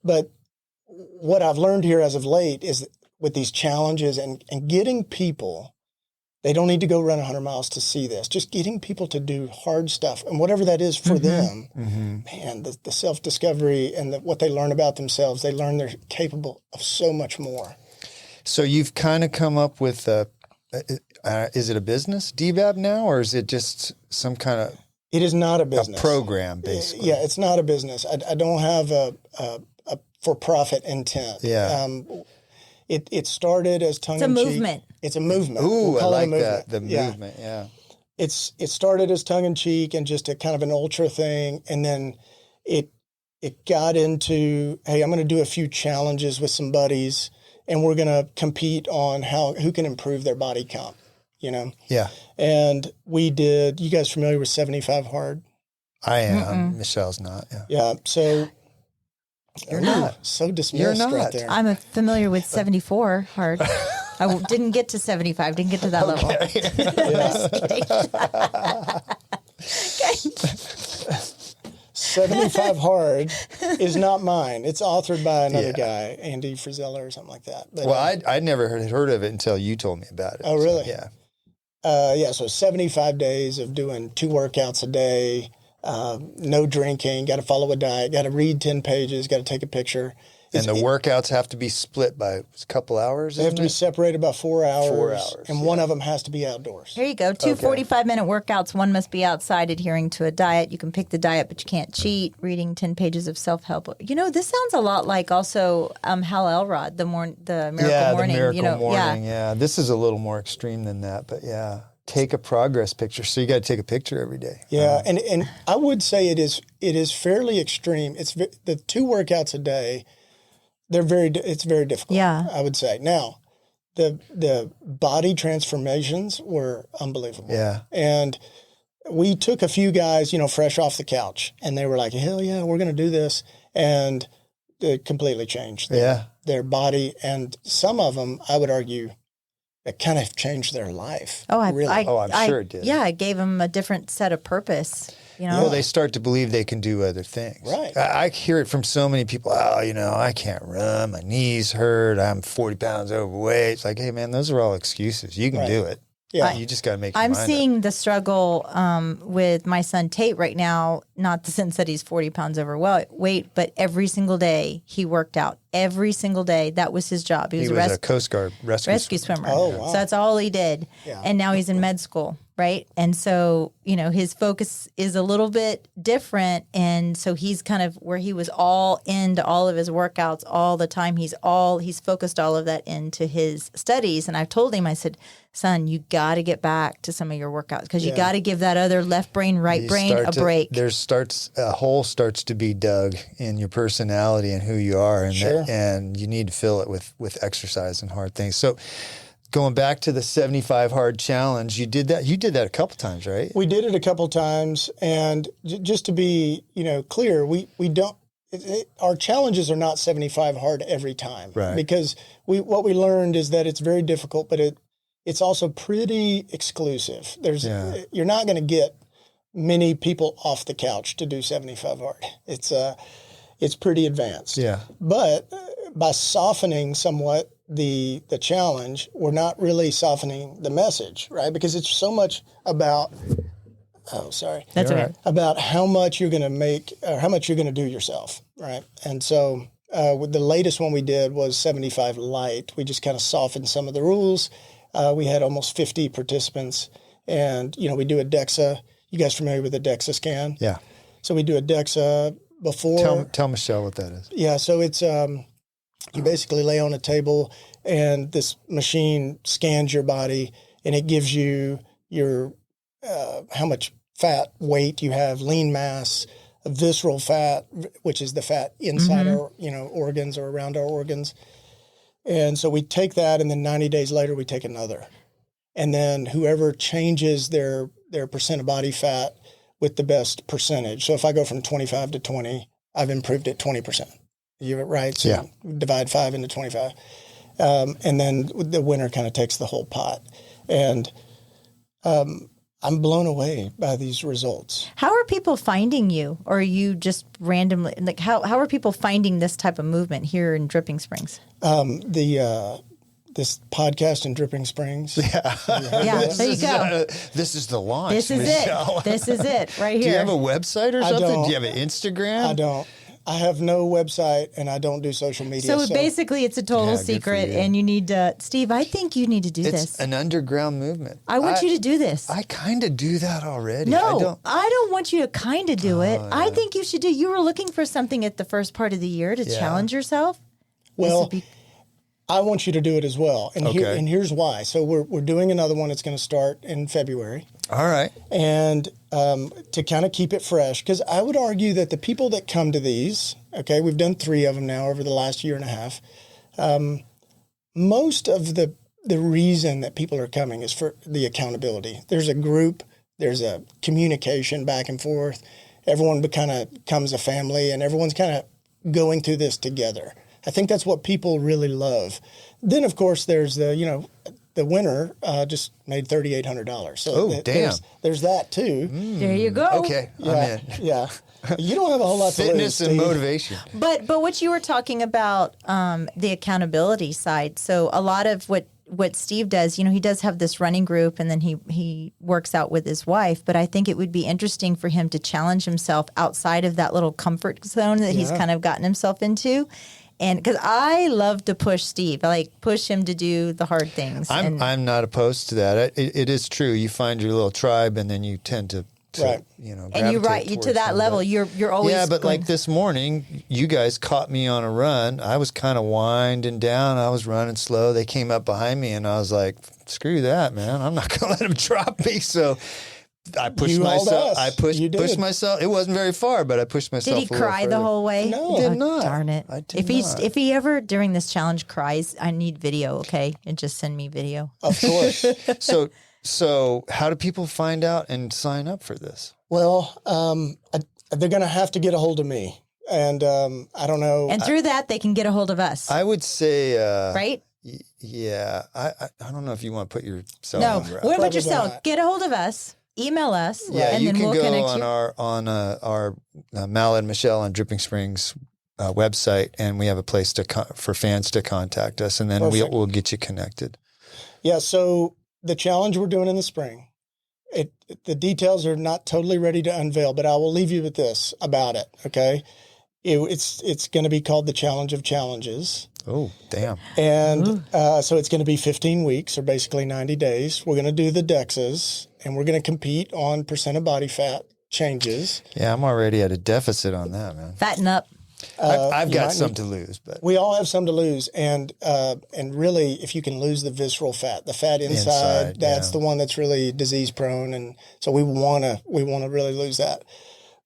S1: But what I've learned here as of late is with these challenges and getting people, they don't need to go run 100 miles to see this. Just getting people to do hard stuff and whatever that is for them, man, the self-discovery and what they learn about themselves, they learn they're capable of so much more.
S7: So you've kind of come up with is it a business, DBAP now, or is it just some kind of
S1: It is not a business.
S7: A program, basically.
S1: Yeah, it's not a business. I don't have a for-profit intent.
S7: Yeah.
S1: It started as tongue-in-cheek.
S6: It's a movement.
S1: It's a movement.
S7: Ooh,
S1: We'll
S7: I
S1: call it a
S7: like
S1: movement.
S7: that. The movement, yeah.
S1: It started as tongue-in-cheek and just a kind of an ultra thing, and then it got into, hey, I'm going to do a few challenges with some buddies, and we're going to compete on who can improve their body comp, you know?
S7: Yeah.
S1: And we did, you guys familiar with 75 Hard?
S7: I am. Michelle's not. Yeah.
S1: Yeah. So
S7: You're not.
S1: So dismissed
S7: You're not.
S1: right there.
S6: I'm familiar with 74 hard. I didn't get to 75. Didn't get to that level.
S1: Yeah. 75 Hard is not mine. It's authored by another guy, Andy Frizella or something like that. But,
S7: Well, I'd never heard of it until you told me about it.
S1: Oh, really?
S7: So, yeah.
S1: So 75 days of doing 2 workouts a day, no drinking, got to follow a diet, got to read 10 pages, got to take a picture.
S7: And the workouts have to be split by a couple hours?
S1: They have to be separated by 4 hours.
S7: 4 hours.
S1: And one of them has to be outdoors.
S6: Here you go. Two 45-minute workouts. One must be outside, adhering to a diet. You can pick the diet, but you can't cheat. Reading 10 pages of self-help. You know, this sounds a lot like also Hal Elrod, the Miracle Morning.
S7: The Miracle
S6: you know,
S7: Morning. Yeah. This is a little more extreme than that, but yeah. Take a progress picture. So you got to take a picture every day.
S1: Yeah, and I would say it is fairly extreme. It's the 2 workouts a day. It's very difficult.
S6: Yeah.
S1: I would say. Now, the body transformations were unbelievable.
S7: Yeah.
S1: And we took a few guys, fresh off the couch, and they were like, hell yeah, we're going to do this. And it completely changed their body. And some of them, I would argue, it kind of changed their life.
S6: Oh,
S1: really.
S7: I'm sure it did.
S6: Yeah, it gave them a different set of purpose. You know?
S7: Well, they start to believe they can do other things.
S1: Right.
S7: I hear it from so many people. Oh, I can't run. My knees hurt. I'm 40 pounds overweight. It's like, hey, man, those are all excuses. You can do it.
S1: Yeah.
S7: You just got to make your
S6: I'm
S7: mind
S6: seeing the struggle with my son Tate right now, not the sense that he's 40 pounds overweight, but every single day he worked out. Every single day. That was his job. He was
S7: a Coast Guard rescue
S6: swimmer.
S1: Oh, wow.
S6: So that's all he did.
S1: Yeah.
S6: And now he's in med school, right? And so, his focus is a little bit different. And so he's kind of where he was all into all of his workouts all the time. He's focused all of that into his studies. And I've told him, I said, son, you got to get back to some of your workouts because you got to give that other left brain, right brain a break.
S7: A hole starts to be dug in your personality and who you are. And and you need to fill it with exercise and hard things. So going back to the 75 hard challenge, you did that a couple times, right?
S1: We did it a couple times, and just to be, clear, we don't. Our challenges are not 75 hard every time,
S7: right?
S1: Because what we learned is that it's very difficult, but it's also pretty exclusive. You're not going to get many people off the couch to do 75 hard. It's pretty advanced.
S7: Yeah.
S1: But by softening somewhat the challenge, we're not really softening the message, right? Because it's so much about
S6: That's okay.
S1: about how much you're going to make or how much you're going to do yourself, right? And so with the latest one we did was 75 light. We just kind of softened some of the rules. We had almost 50 participants, and we do a DEXA. You guys familiar with the DEXA scan?
S7: Yeah.
S1: So we do a DEXA before.
S7: Tell Michelle what that is.
S1: Yeah. So it's you basically lay on a table, and this machine scans your body, and it gives you your how much fat, weight you have, lean mass, visceral fat, which is the fat inside our organs or around our organs. And so we take that, and then 90 days later we take another, and then whoever changes their percent of body fat with the best percentage. So if I go from 25 to 20, I've improved it 20%. You're right. So divide 5 into 25. And then the winner kind of takes the whole pot. And I'm blown away by these results.
S6: How are people finding you? Or are you just randomly, like how are people finding this type of movement here in Dripping Springs?
S1: This podcast in Dripping Springs.
S6: Yeah, there you go.
S7: This is the launch.
S6: This is
S7: Michelle.
S6: it. This is it right here.
S7: Do you have a website or
S1: I
S7: something?
S1: don't.
S7: Do you have an Instagram?
S1: I don't. I have no website and I don't do social media.
S6: So basically, it's a total
S7: Yeah, good for
S6: secret,
S7: you.
S6: and you need to, Steve. I think you need to do
S7: It's
S6: this.
S7: an underground movement.
S6: I want you to do this.
S7: I kind of do that already.
S6: No, I don't want you to kind of do it. I think you should do. You were looking for something at the first part of the year to challenge yourself.
S1: Well, I want you to do it as well, and
S7: Okay.
S1: here's why. So we're doing another one. It's going to start in February,
S7: All right.
S1: and to kind of keep it fresh, because I would argue that the people that come to these, okay, we've done 3 of them now over the last year and a half. Most of the reason that people are coming is for the accountability. There's a group, there's a communication back and forth. Everyone kind of becomes a family, and everyone's kind of going through this together. I think that's what people really love. Then, of course, there's the winner just made $3,800. So
S7: damn.
S1: there's that too.
S6: There you go.
S7: Okay.
S1: Yeah,
S7: I'm in.
S1: yeah. You don't have a whole lot to lose.
S7: Fitness and
S1: Steve.
S7: motivation.
S6: But what you were talking about, the accountability side. So a lot of what Steve does, he does have this running group, and then he works out with his wife. But I think it would be interesting for him to challenge himself outside of that little comfort zone that he's kind of gotten himself into. And because I love to push Steve, I like push him to do the hard things.
S7: I'm not opposed to that. It is true. You find your little tribe, and then you tend to
S1: Right.
S6: and you
S7: gravitate
S6: to that
S7: towards
S6: level.
S7: them.
S6: You're always
S7: but
S6: going,
S7: like this morning, you guys caught me on a run. I was kind of winding down. I was running slow. They came up behind me, and I was like, "Screw that, man! I'm not going to let them drop me." So I pushed
S1: You hauled
S7: myself.
S1: us.
S7: I pushed
S1: You did.
S7: myself. It wasn't very far, but I pushed myself.
S6: Did he
S7: a little
S6: cry the
S7: further.
S6: whole way?
S1: No.
S7: He did not.
S6: Darn it!
S7: I did not.
S6: If he ever during this challenge cries, I need video. Okay, and just send me video.
S1: Of course.
S7: So how do people find out and sign up for this?
S1: Well, they're going to have to get a hold of me. And I don't know.
S6: And through that, they can get a hold of us,
S7: I would say,
S6: right?
S7: Yeah, I don't know if you want to put your cell
S6: No,
S7: number out.
S6: what about
S1: Probably
S6: yourself?
S1: not.
S6: Get a hold of us. Email us.
S7: Yeah,
S6: and
S7: you
S6: then
S7: can
S6: we'll
S7: go
S6: connect
S7: on
S6: you.
S7: our Mal and Michelle on Dripping Springs website, and we have a place for fans to contact us, and then
S1: Perfect.
S7: we'll get you connected.
S1: Yeah. So the challenge we're doing in the spring, the details are not totally ready to unveil, but I will leave you with this about it. Okay. It's going to be called the Challenge of Challenges.
S7: Oh, damn!
S1: And so it's going to be 15 weeks, or basically 90 days. We're going to do the DEXAs, and we're going to compete on percent of body fat changes.
S7: Yeah, I'm already at a deficit on that, man.
S6: Fatten up.
S7: I've
S1: you
S7: got
S1: might
S7: some
S1: need-
S7: to lose, but
S1: We all have some to lose, and really, if you can lose the visceral fat, the fat inside, that's the one that's really disease prone, and so we want to really lose that.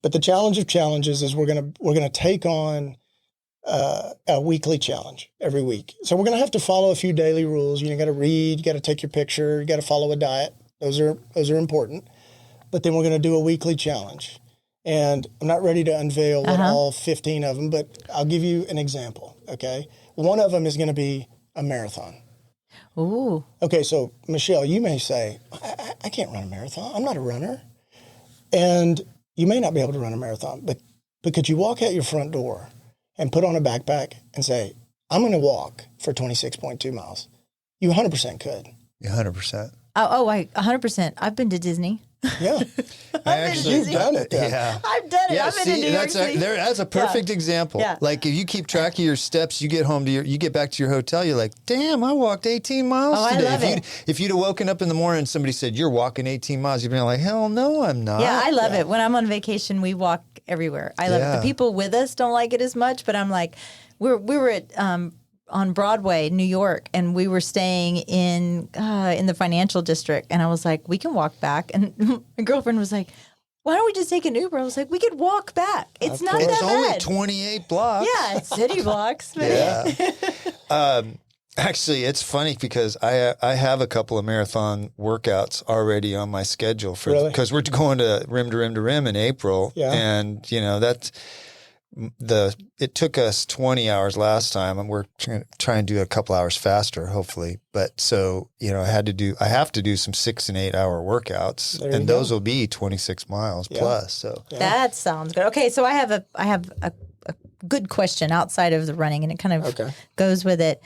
S1: But the challenge of challenges is we're gonna take on a weekly challenge every week. So we're gonna have to follow a few daily rules. You got to read, you got to take your picture, you got to follow a diet. Those are important. But then we're gonna do a weekly challenge. And I'm not ready to unveil what all 15 of them, but I'll give you an example, okay? One of them is going to be a marathon.
S6: Ooh.
S1: Okay, so Michelle, you may say, I can't run a marathon. I'm not a runner. And you may not be able to run a marathon, but could you walk out your front door and put on a backpack and say, I'm going to walk for 26.2 miles? You 100% could.
S7: 100%.
S6: Oh, 100%. I've been to Disney.
S1: Yeah. You've done it then.
S7: Yeah.
S6: I've done it.
S7: Yeah,
S6: I've been to New York City.
S7: that's a perfect example.
S6: Yeah.
S7: Like if you keep track of your steps, you get home you get back to your hotel, you're like, damn, I walked 18 miles
S6: Oh, I
S7: today.
S6: love
S7: If you'd have woken up in the morning and somebody said, you're walking 18 miles, you'd be like, hell no, I'm not.
S6: Yeah, I love it. When I'm on vacation, we walk everywhere. I love it.
S7: Yeah.
S6: The people with us don't like it as much, but I'm like, we were at on Broadway, New York, and we were staying in the financial district, and I was like, we can walk back. And my girlfriend was like, why don't we just take an Uber? I was like, we could walk back. It's not
S7: It's
S6: that
S7: only
S6: bad.
S7: 28 blocks.
S6: Yeah, it's city blocks. But
S7: Yeah. Actually, it's funny because I have a couple of marathon workouts already on my schedule
S1: Really?
S7: because we're going to rim in April,
S1: Yeah.
S7: and that's it took us 20 hours last time, and we're trying to do a couple hours faster, hopefully. But so, I have to do some 6 and 8 hour workouts, and those will be 26 miles plus. So
S6: that sounds good. Okay. So I have a good question outside of the running, and it kind of goes with it.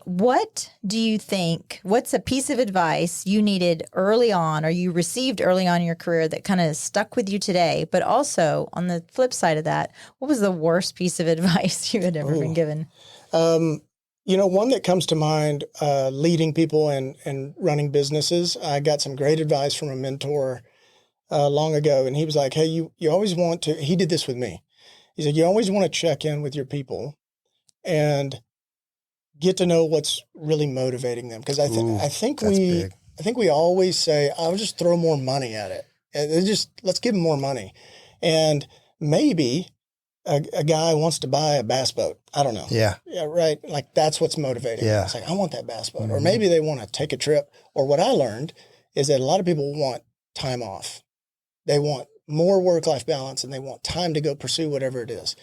S6: What do you think, what's a piece of advice you needed early on or you received early on in your career that kind of stuck with you today? But also on the flip side of that, what was the worst piece of advice you had ever been given?
S1: One that comes to mind, leading people and running businesses, I got some great advice from a mentor long ago. And he was like, hey, you always want to, he did this with me. He said, you always want to check in with your people and get to know what's really motivating them. Because I think we always say, I'll just throw more money at it. Let's give them more money. And maybe a guy wants to buy a bass boat. I don't know. Yeah, right. Like that's what's motivating. Yeah. It's like, I want that bass boat. Mm-hmm. Or maybe they want to take a trip. Or what I learned is that a lot of people want time off. They want more work-life balance, and they want time to go pursue whatever it is.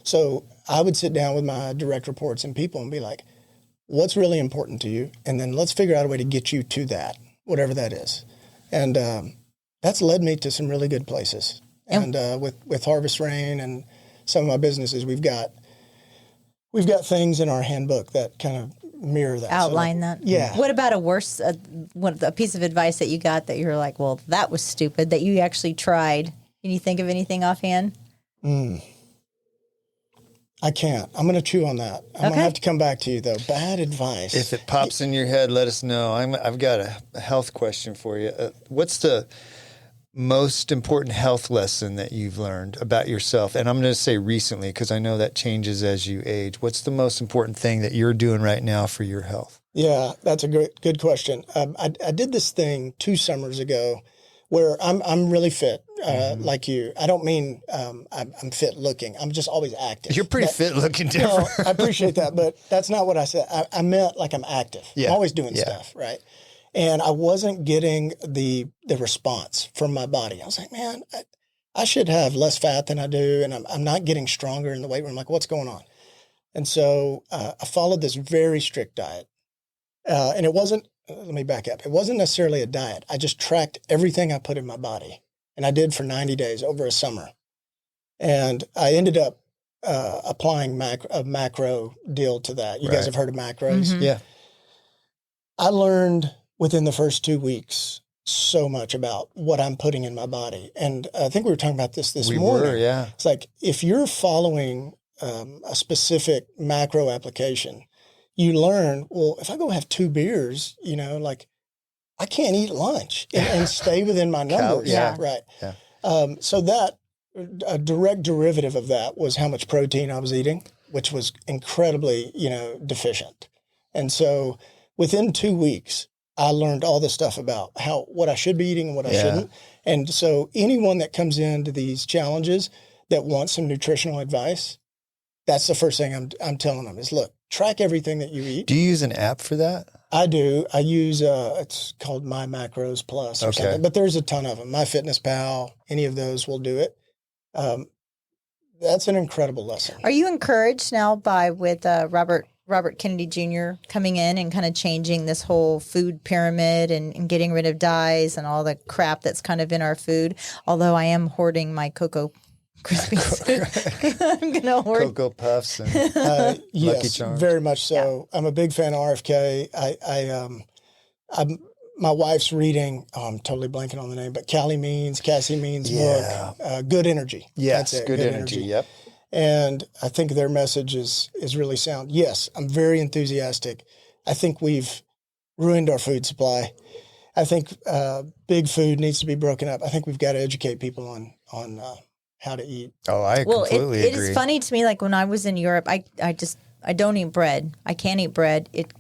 S1: So I would sit down with my direct reports and people and be like, what's really important to you? And then let's figure out a way to get you to that, whatever that is. And that's led me to some really good places. And with Harvest Rain and some of my businesses, we've got things in our handbook that kind of mirror that.
S6: Outline that.
S1: Yeah.
S6: What about a piece of advice that you got that you're like, well, that was stupid, that you actually tried? Can you think of anything offhand?
S1: I can't. I'm going to chew on that. I'm going to have to come back to you, though. Bad advice.
S7: If it pops in your head, let us know. I've got a health question for you. What's the most important health lesson that you've learned about yourself? And I'm going to say recently, because I know that changes as you age. What's the most important thing that you're doing right now for your health?
S1: Yeah, that's a good question. I did this thing 2 summers ago where I'm really fit, like you. I don't mean I'm fit looking. I'm just always active.
S7: You're pretty fit looking, different.
S1: No, I appreciate that, but that's not what I said. I meant like I'm active. Yeah. I'm always doing stuff, right? And I wasn't getting the response from my body. I was like, man, I should have less fat than I do, and I'm not getting stronger in the weight room. Like, what's going on? And so I followed this very strict diet. And it wasn't, let me back up. It wasn't necessarily a diet. I just tracked everything I put in my body. And I did for 90 days over a summer. And I ended up applying a macro deal to that. You guys have heard of macros?
S6: Mm-hmm.
S7: Yeah.
S1: I learned within the first 2 weeks so much about what I'm putting in my body. And I think we were talking about this morning.
S7: Yeah.
S1: It's like if you're following a specific macro application, you learn, well, if I go have 2 beers, like I can't eat lunch and stay within my numbers.
S7: Yeah.
S1: Right.
S7: Yeah.
S1: So that a direct derivative of that was how much protein I was eating, which was incredibly, deficient. And so within 2 weeks, I learned all this stuff about what I should be eating and what I shouldn't. And so anyone that comes into these challenges that wants some nutritional advice, that's the first thing I'm telling them is, look, track everything that you eat.
S7: Do you use an app for that?
S1: I do. I use, it's called My Macros Plus or something, but there's a ton of them. MyFitnessPal, any of those will do it. That's an incredible lesson.
S6: Are you encouraged now with Robert Kennedy Jr. coming in and kind of changing this whole food pyramid and getting rid of dyes and all the crap that's kind of in our food? Although I am hoarding my Cocoa Krispies. I'm going to hoard
S7: Cocoa Puffs and Lucky
S1: yes,
S7: Charms.
S1: Very much so. Yeah. I'm a big fan of RFK. My wife's reading, I'm totally blanking on the name, but Cassie Means book, Good Energy.
S7: Yes, Good Energy. Yep.
S1: And I think their message is really sound. Yes, I'm very enthusiastic. I think we've ruined our food supply. I think big food needs to be broken up. I think we've got to educate people on how to eat.
S7: Oh, I completely agree.
S6: It is funny to me, like when I was in Europe, I don't eat bread. I can't eat bread. It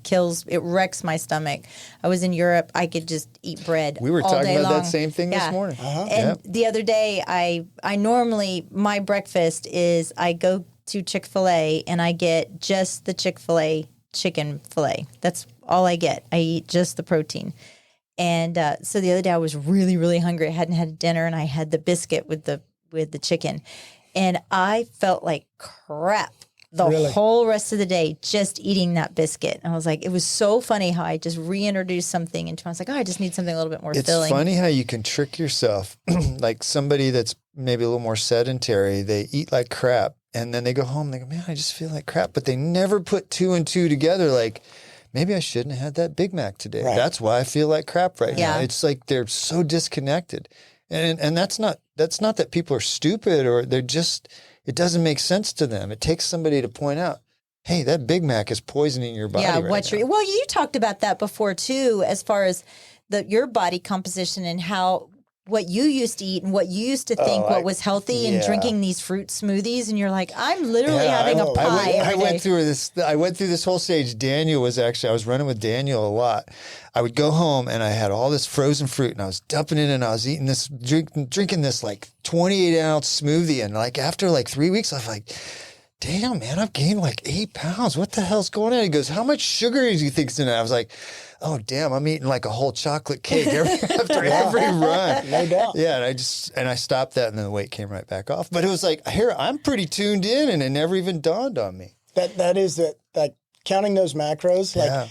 S6: wrecks my stomach. I was in Europe. I could just eat bread all day long.
S7: We were talking about that same thing this morning.
S1: Uh-huh.
S6: And the other day, I normally, my breakfast is I go to Chick-fil-A and I get just the Chick-fil-A chicken fillet. That's all I get. I eat just the protein. And so the other day I was really, really hungry. I hadn't had dinner and I had the biscuit with the chicken. And I felt like crap the
S1: Really?
S6: whole rest of the day just eating that biscuit. And I was like, it was so funny how I just reintroduced something into. I was like, oh, I just need something a little bit more
S7: It's
S6: filling.
S7: funny how you can trick yourself. Like somebody that's maybe a little more sedentary, they eat like crap, and then they go home and they go, man, I just feel like crap. But they never put two and two together. Like, maybe I shouldn't have had that Big Mac today.
S1: Right.
S7: That's why I feel like crap right
S6: Yeah.
S7: now. It's like they're so disconnected. And that's not that people are stupid or they're just, it doesn't make sense to them. It takes somebody to point out, hey, that Big Mac is poisoning your body right now.
S6: Well, you talked about that before too, as far as your body composition and how what you used to eat and what you used to think what was healthy and drinking these fruit smoothies, and you're like, I'm literally having a pie.
S7: I
S6: every
S7: went
S6: day.
S7: through this whole stage. Daniel was actually, I was running with Daniel a lot. I would go home and I had all this frozen fruit and I was dumping it in and I was eating this, drinking this like 28-ounce smoothie. And like after like 3 weeks, I was like, damn, man, I've gained like 8 pounds. What the hell's going on? He goes, how much sugar do you think's in it? I was like, oh, damn, I'm eating like a whole chocolate cake after every run.
S1: No doubt.
S7: Yeah, and I stopped that and then the weight came right back off. But it was like, here, I'm pretty tuned in and it never even dawned on me.
S1: That is that counting those macros. Like
S7: Yeah.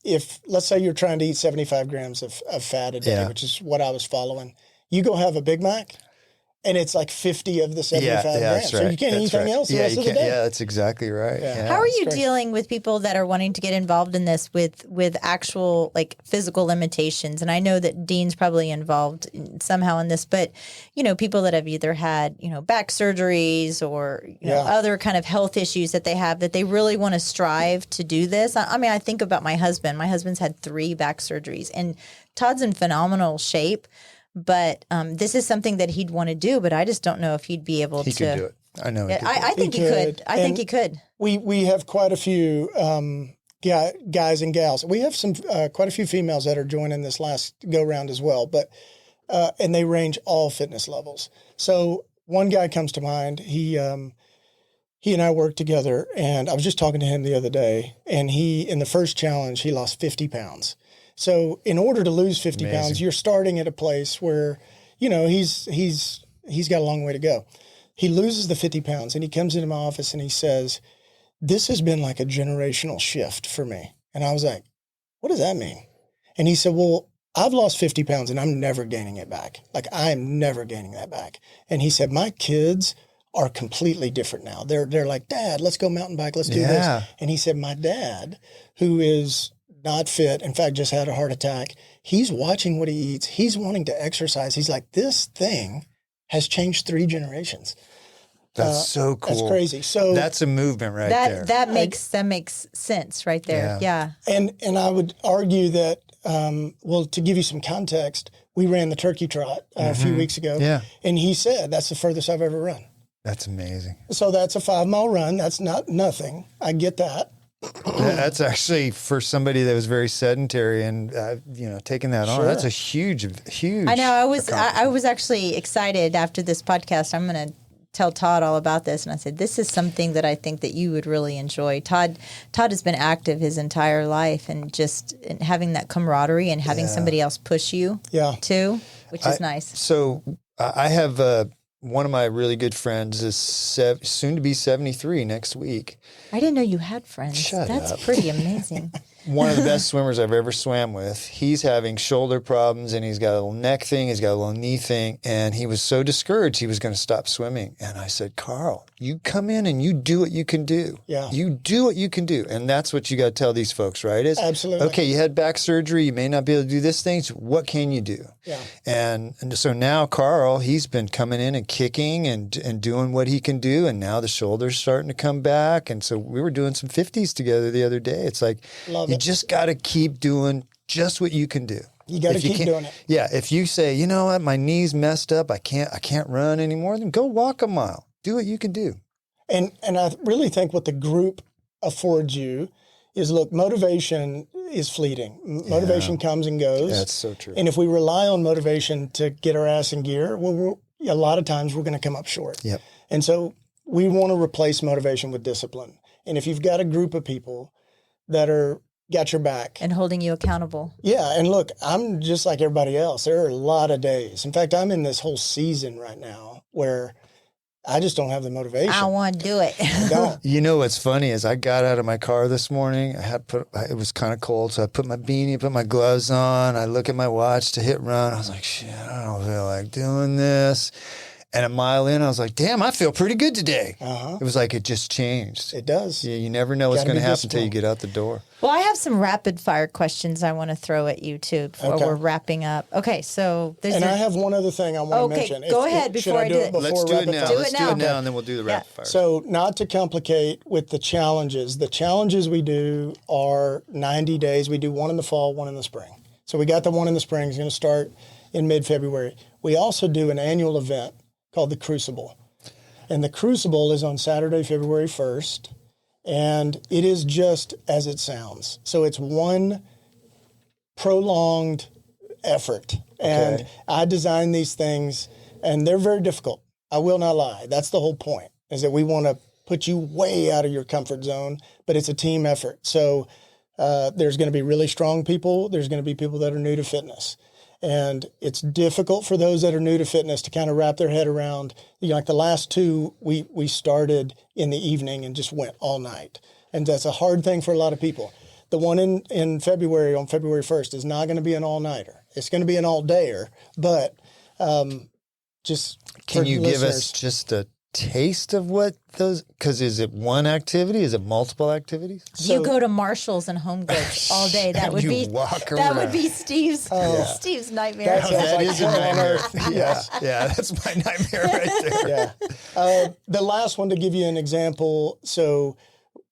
S1: if let's say you're trying to eat 75 grams of fat a day,
S7: Yeah.
S1: which is what I was following, you go have a Big Mac and it's like 50 of the 75 grams.
S7: that's right.
S1: So you can't eat anything else the rest
S7: you
S1: of the
S7: can't.
S1: day.
S7: Yeah, that's exactly right.
S1: Yeah.
S7: Yeah.
S6: How are you
S1: great.
S6: dealing with people that are wanting to get involved in this with actual like physical limitations? And I know that Dean's probably involved somehow in this, but people that have either had back surgeries or other kind of health issues that they have that they really want to strive to do this. I mean, I think about my husband. My husband's had 3 back surgeries, and Todd's in phenomenal shape. But this is something that he'd want to do, but I just don't know if he'd be able to.
S7: He could do it. I know he could do it.
S6: I think he could. I think he could.
S1: We have quite a few guys and gals. We have some quite a few females that are joining this last go round as well, but and they range all fitness levels. So one guy comes to mind. He and I worked together, and I was just talking to him the other day, and in the first challenge, he lost 50 pounds. So in order to lose 50 pounds, you're starting at a place where, he's got a long way to go. He loses the 50 pounds and he comes into my office and he says, this has been like a generational shift for me. And I was like, what does that mean? And he said, well, I've lost 50 pounds and I'm never gaining it back. Like I am never gaining that back. And he said, my kids are completely different now. They're like, Dad, let's go mountain bike. Let's do this. And he said, my dad, who is not fit, in fact, just had a heart attack. He's watching what he eats. He's wanting to exercise. He's like, this thing has changed 3 generations.
S7: That's so cool.
S1: That's crazy. So
S7: that's a movement right there.
S6: That makes sense right there. Yeah.
S1: And I would argue that, to give you some context, we ran the turkey trot a few weeks ago.
S7: Yeah.
S1: And he said, that's the furthest I've ever run.
S7: That's amazing.
S1: So that's a 5-mile run. That's not nothing. I get that.
S7: That's actually for somebody that was very sedentary and taking that on. That's a huge.
S6: I know. I was actually excited after this podcast. I'm going to tell Todd all about this, and I said, this is something that I think that you would really enjoy. Todd has been active his entire life, and just having that camaraderie and having somebody else push you too, which is nice.
S7: So I have one of my really good friends is soon to be 73 next week.
S6: I didn't know you had friends. That's pretty amazing.
S7: One of the best swimmers I've ever swam with. He's having shoulder problems and he's got a little neck thing, he's got a little knee thing, and he was so discouraged he was going to stop swimming. And I said, Carl, you come in and you do what you can do.
S1: Yeah.
S7: You do what you can do. And that's what you got to tell these folks, right?
S1: Absolutely.
S7: Okay, you had back surgery, you may not be able to do this thing, so what can you do?
S1: Yeah.
S7: And so now Carl, he's been coming in and kicking and doing what he can do, and now the shoulder's starting to come back. And so we were doing some 50s together the other day. It's like, you just got to keep doing just what you can do.
S1: You got to keep doing it.
S7: Yeah. If you say, you know what, my knee's messed up, I can't run anymore, then go walk a mile. Do what you can do.
S1: And I really think what the group affords you is, look, motivation is fleeting. Motivation comes and goes.
S7: That's so true.
S1: And if we rely on motivation to get our ass in gear, well, a lot of times we're going to come up short.
S7: Yep.
S1: And so we want to replace motivation with discipline. And if you've got a group of people that got your back
S6: and holding you accountable.
S1: Yeah. And look, I'm just like everybody else. There are a lot of days. In fact, I'm in this whole season right now where I just don't have the motivation.
S6: I want to do it.
S1: Don't.
S7: You know what's funny is I got out of my car this morning. It was kind of cold, so I put my beanie, put my gloves on. I look at my watch to hit run. I was like, shit, I don't feel like doing this. And a mile in, I was like, damn, I feel pretty good today. It was like it just changed.
S1: It does.
S7: Yeah, you never know what's
S1: Gotta
S7: going to
S1: be
S7: happen until you
S1: disciplined.
S7: get out the door.
S6: Well, I have some rapid fire questions I want to throw at you too before
S1: Okay.
S6: we're wrapping up. Okay, so there's
S1: And I have one other thing I want to
S6: Okay,
S1: mention.
S6: go ahead
S1: should
S6: before I do it.
S1: before
S7: Let's do it
S1: rapid
S7: now.
S1: fire?
S6: Do it
S7: Let's do
S6: now.
S7: it now, and then we'll do the rapid fire.
S1: So, not to complicate with the challenges we do are 90 days. We do one in the fall, one in the spring. So, we got the one in the spring. It's going to start in mid-February. We also do an annual event called the Crucible. And the Crucible is on Saturday, February 1st. And it is just as it sounds. So, it's one prolonged effort. And
S7: Okay.
S1: I design these things, and they're very difficult. I will not lie. That's the whole point, is that we want to put you way out of your comfort zone, but it's a team effort. So there's going to be really strong people. There's going to be people that are new to fitness. And it's difficult for those that are new to fitness to kind of wrap their head around. You know, like the last two, we started in the evening and just went all night. And that's a hard thing for a lot of people. The one in February, on February 1st, is not going to be an all-nighter. It's going to be an all-dayer, but just
S7: Can
S1: for
S7: you give us
S1: listeners,
S7: just a taste of what those, because is it one activity? Is it multiple activities?
S6: you go to Marshall's and Home Goods all day. That would
S7: You
S6: be
S7: walk
S6: that would
S7: around.
S6: be Steve's nightmare.
S1: That sounds like
S7: is a
S1: hell on
S7: nightmare.
S1: earth.
S7: Yeah,
S1: Yes.
S7: yeah, that's my nightmare right there.
S1: Yeah. The last one, to give you an example, so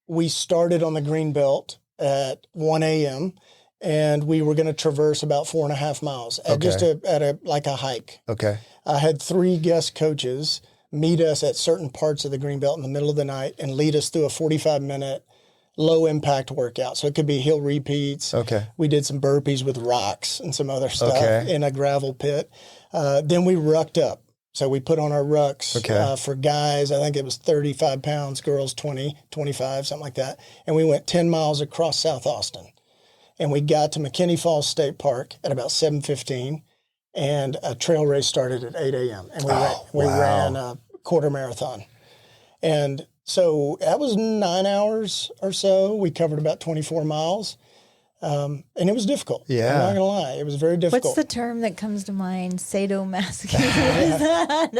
S1: we started on the green belt at 1 a.m. and we were going to traverse about 4.5 miles at like a hike.
S7: Okay.
S1: I had 3 guest coaches meet us at certain parts of the green belt in the middle of the night and lead us through a 45-minute low impact workout. So it could be hill repeats.
S7: Okay.
S1: We did some burpees with rocks and some other stuff
S7: Okay.
S1: in a gravel pit. Then we rucked up. So we put on our rucks for guys. I think it was 35 pounds, girls 20, 25, something like that. And we went 10 miles across South Austin. And we got to McKinney Falls State Park at about 7:15. And a trail race started at 8 a.m. And we ran a quarter marathon. And so that was 9 hours or so. We covered about 24 miles. And it was difficult.
S7: Yeah.
S1: I'm not going to lie. It was very difficult.
S6: What's the term that comes to mind? Sadomasochism. What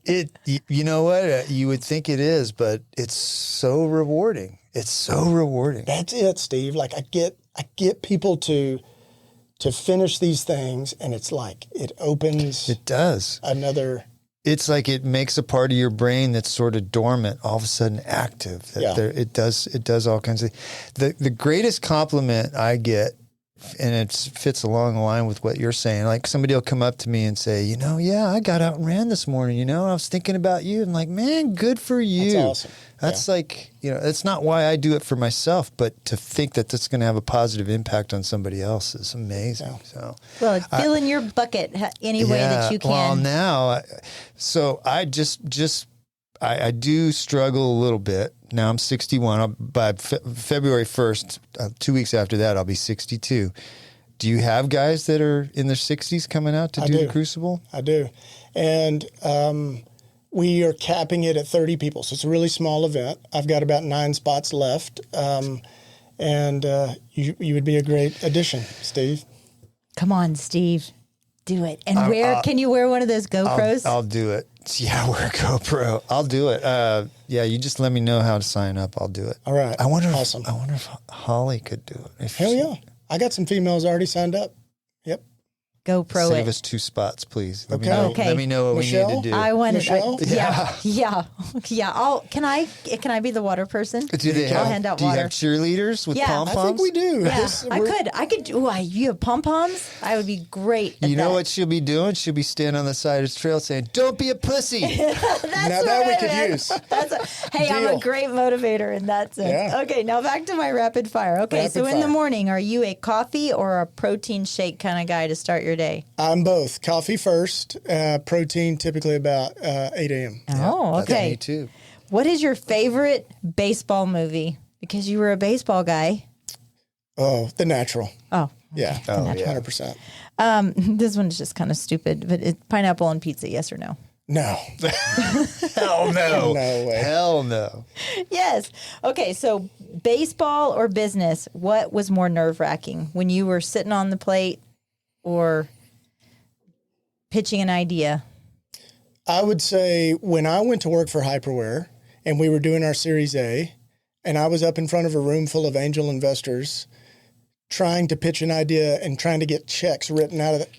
S6: is that?
S7: You know what? You would think it is, but it's so rewarding. It's so rewarding.
S1: That's it, Steve. Like I get people to finish these things, and it's like it opens
S7: It does.
S1: another.
S7: It's like it makes a part of your brain that's sort of dormant all of a sudden active.
S1: Yeah.
S7: It does all kinds of things. The greatest compliment I get, and it fits along the line with what you're saying, like somebody will come up to me and say, yeah, I got out and ran this morning, I was thinking about you. I'm like, man, good for you.
S1: That's awesome.
S7: That's like, that's not why I do it for myself, but to think that that's going to have a positive impact on somebody else is amazing. So,
S6: Well, fill in your bucket any way that you can.
S7: Well, now, so I I do struggle a little bit. Now I'm 61. By February 1st, 2 weeks after that, I'll be 62. Do you have guys that are in their 60s coming out to do the Crucible?
S1: I do. And we are capping it at 30 people. So it's a really small event. I've got about 9 spots left. And you would be a great addition, Steve.
S6: Come on, Steve. Do it. And can you wear one of those GoPros?
S7: I'll do it. Yeah, wear a GoPro. I'll do it. You just let me know how to sign up. I'll do it.
S1: All right.
S7: I wonder
S1: Awesome.
S7: if Holly could do it.
S1: Hell yeah. I got some females already signed up. Yep.
S6: GoPro
S7: Save
S6: it.
S7: us 2 spots, please. Let
S6: Okay.
S7: me know what we
S1: Michelle?
S7: need to do.
S6: I want
S1: Michelle?
S6: yeah. Can I be the water person?
S7: Do they
S6: I'll
S7: have,
S6: hand out
S7: do you
S6: water.
S7: have cheerleaders with
S6: Yeah.
S7: pom
S1: I
S7: poms?
S1: think we do.
S6: Yeah,
S1: We're-
S6: I could. You have pom poms. I would be great. At
S7: You know
S6: that.
S7: what she'll be doing? She'll be standing on the side of the trail saying, "Don't be a pussy."
S1: Now that we could use.
S6: Hey, I'm a
S1: Deal.
S6: great motivator in that sense.
S1: Yeah.
S6: Okay, now back to my rapid fire. Okay,
S1: Rapid
S6: so in the
S1: fire.
S6: morning, are you a coffee or a protein shake kind of guy to start your day?
S1: I'm both. Coffee first, protein typically about 8 a.m.
S6: Oh,
S7: That's
S6: okay.
S7: me too.
S6: What is your favorite baseball movie? Because you were a baseball guy.
S1: Oh, The Natural.
S6: Oh,
S1: Yeah.
S7: Oh, yeah.
S1: 100%.
S6: this one's just kind of stupid, but pineapple on pizza, yes or no?
S1: No.
S7: Hell no.
S1: No way.
S7: Hell no.
S6: Yes. Okay, so baseball or business, what was more nerve-wracking when you were sitting on the plate or pitching an idea?
S1: I would say when I went to work for Hyperware and we were doing our Series A, and I was up in front of a room full of angel investors trying to pitch an idea and trying to get checks written out of it.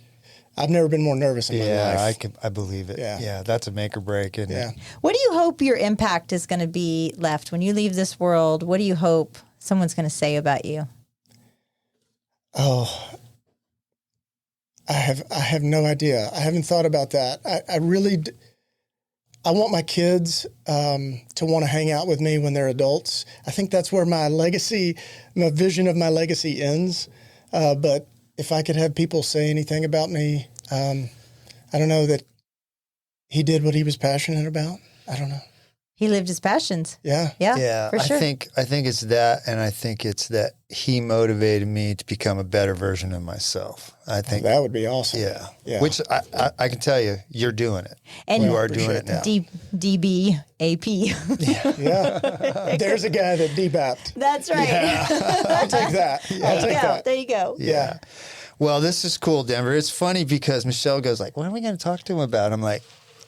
S1: I've never been more nervous in my life.
S7: I believe it.
S1: Yeah.
S7: Yeah, that's a make or break. Isn't it?
S6: What do you hope your impact is going to be left when you leave this world? What do you hope someone's going to say about you?
S1: Oh, I have no idea. I haven't thought about that. I really, I want my kids to want to hang out with me when they're adults. I think that's where my legacy, my vision of my legacy ends. But if I could have people say anything about me, I don't know, that he did what he was passionate about. I don't know.
S6: He lived his passions.
S1: Yeah.
S6: Yeah, for sure.
S7: I think it's that, and I think it's that he motivated me to become a better version of myself. I think
S1: that would be awesome.
S7: Yeah. Which I can tell you, you're doing it.
S6: And
S7: you are doing it now.
S6: DBAP.
S1: Yeah. There's a guy that DBAP'd.
S6: That's right.
S1: Yeah. I'll take that. I'll take that.
S6: There you go.
S1: Yeah.
S7: Well, this is cool, Denver. It's funny because Michelle goes like, what are we going to talk to him about? I'm like,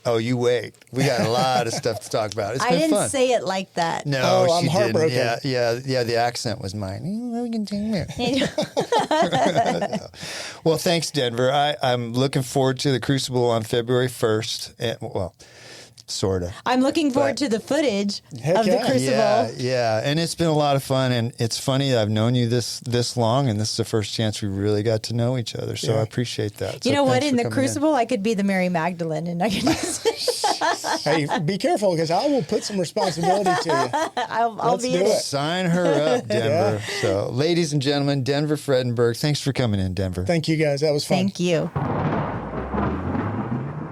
S7: oh, you wait. We got a lot of stuff to talk about. It's been
S6: I didn't
S7: fun.
S6: say it like that.
S7: No,
S1: I'm
S7: she
S1: heartbroken.
S7: didn't. Yeah. The accent was mine. We can continue. Well, thanks, Denver. I'm looking forward to the Crucible on February 1st. And, well, sort of.
S6: I'm looking forward to the footage of the Crucible.
S7: Yeah. And it's been a lot of fun. And it's funny that I've known you this long, and this is the first chance we really got to know each other. So I appreciate that.
S6: You
S7: So
S6: know what?
S7: thanks
S6: In
S7: for
S6: the
S7: coming
S6: Crucible, I could be the Mary Magdalene, and I could
S1: Hey, be careful, because I will put some responsibility to you.
S6: I'll
S1: Let's
S6: be
S1: do
S6: in
S1: it.
S6: it.
S7: Sign her up, Denver. So, ladies and gentlemen, Denver Fredenburg, thanks for coming in, Denver.
S1: Thank you, guys. That was fun.
S6: Thank you.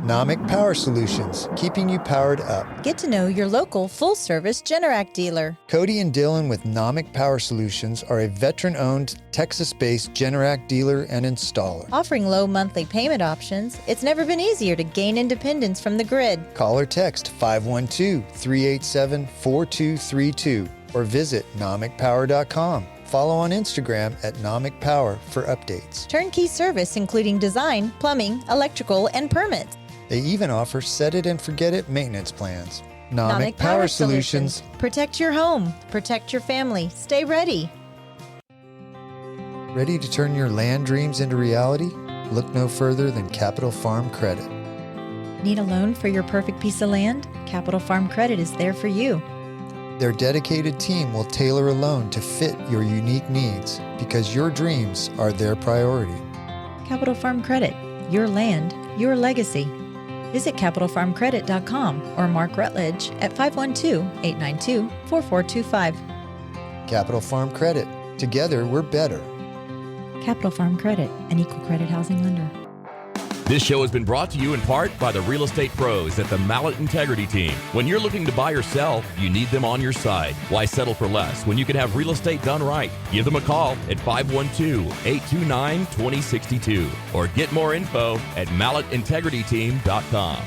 S7: Nomic Power Solutions, keeping you powered up.
S6: Get to know your local full-service Generac dealer.
S7: Cody and Dylan with Nomic Power Solutions are a veteran-owned, Texas-based Generac dealer and installer.
S6: Offering low monthly payment options, it's never been easier to gain independence from the grid.
S7: Call or text 512-387-4232 or visit nomicpower.com. Follow on Instagram at Nomic Power for updates.
S6: Turnkey service including design, plumbing, electrical, and permits.
S7: They even offer set-it-and-forget-it maintenance plans. Nomic Power Solutions.
S6: Protect your home. Protect your family. Stay ready.
S7: Ready to turn your land dreams into reality? Look no further than Capital Farm Credit.
S6: Need a loan for your perfect piece of land? Capital Farm Credit is there for you.
S7: Their dedicated team will tailor a loan to fit your unique needs because your dreams are their priority.
S6: Capital Farm Credit. Your land, your legacy. Visit capitalfarmcredit.com or Mark Rutledge at 512-892-4425.
S7: Capital Farm Credit. Together, we're better.
S6: Capital Farm Credit, an equal credit housing lender.
S5: This show has been brought to you in part by the real estate pros at the Mallet Integrity Team. When you're looking to buy or sell, you need them on your side. Why settle for less when you can have real estate done right? Give them a call at 512-829-2062 or get more info at malletintegrityteam.com.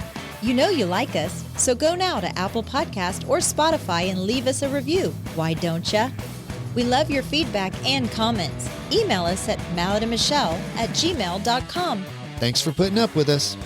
S6: You know you like us, so go now to Apple Podcast or Spotify and leave us a review. Why don't ya? We love your feedback and comments. Email us at malletandmichelle@gmail.com.
S7: Thanks for putting up with us.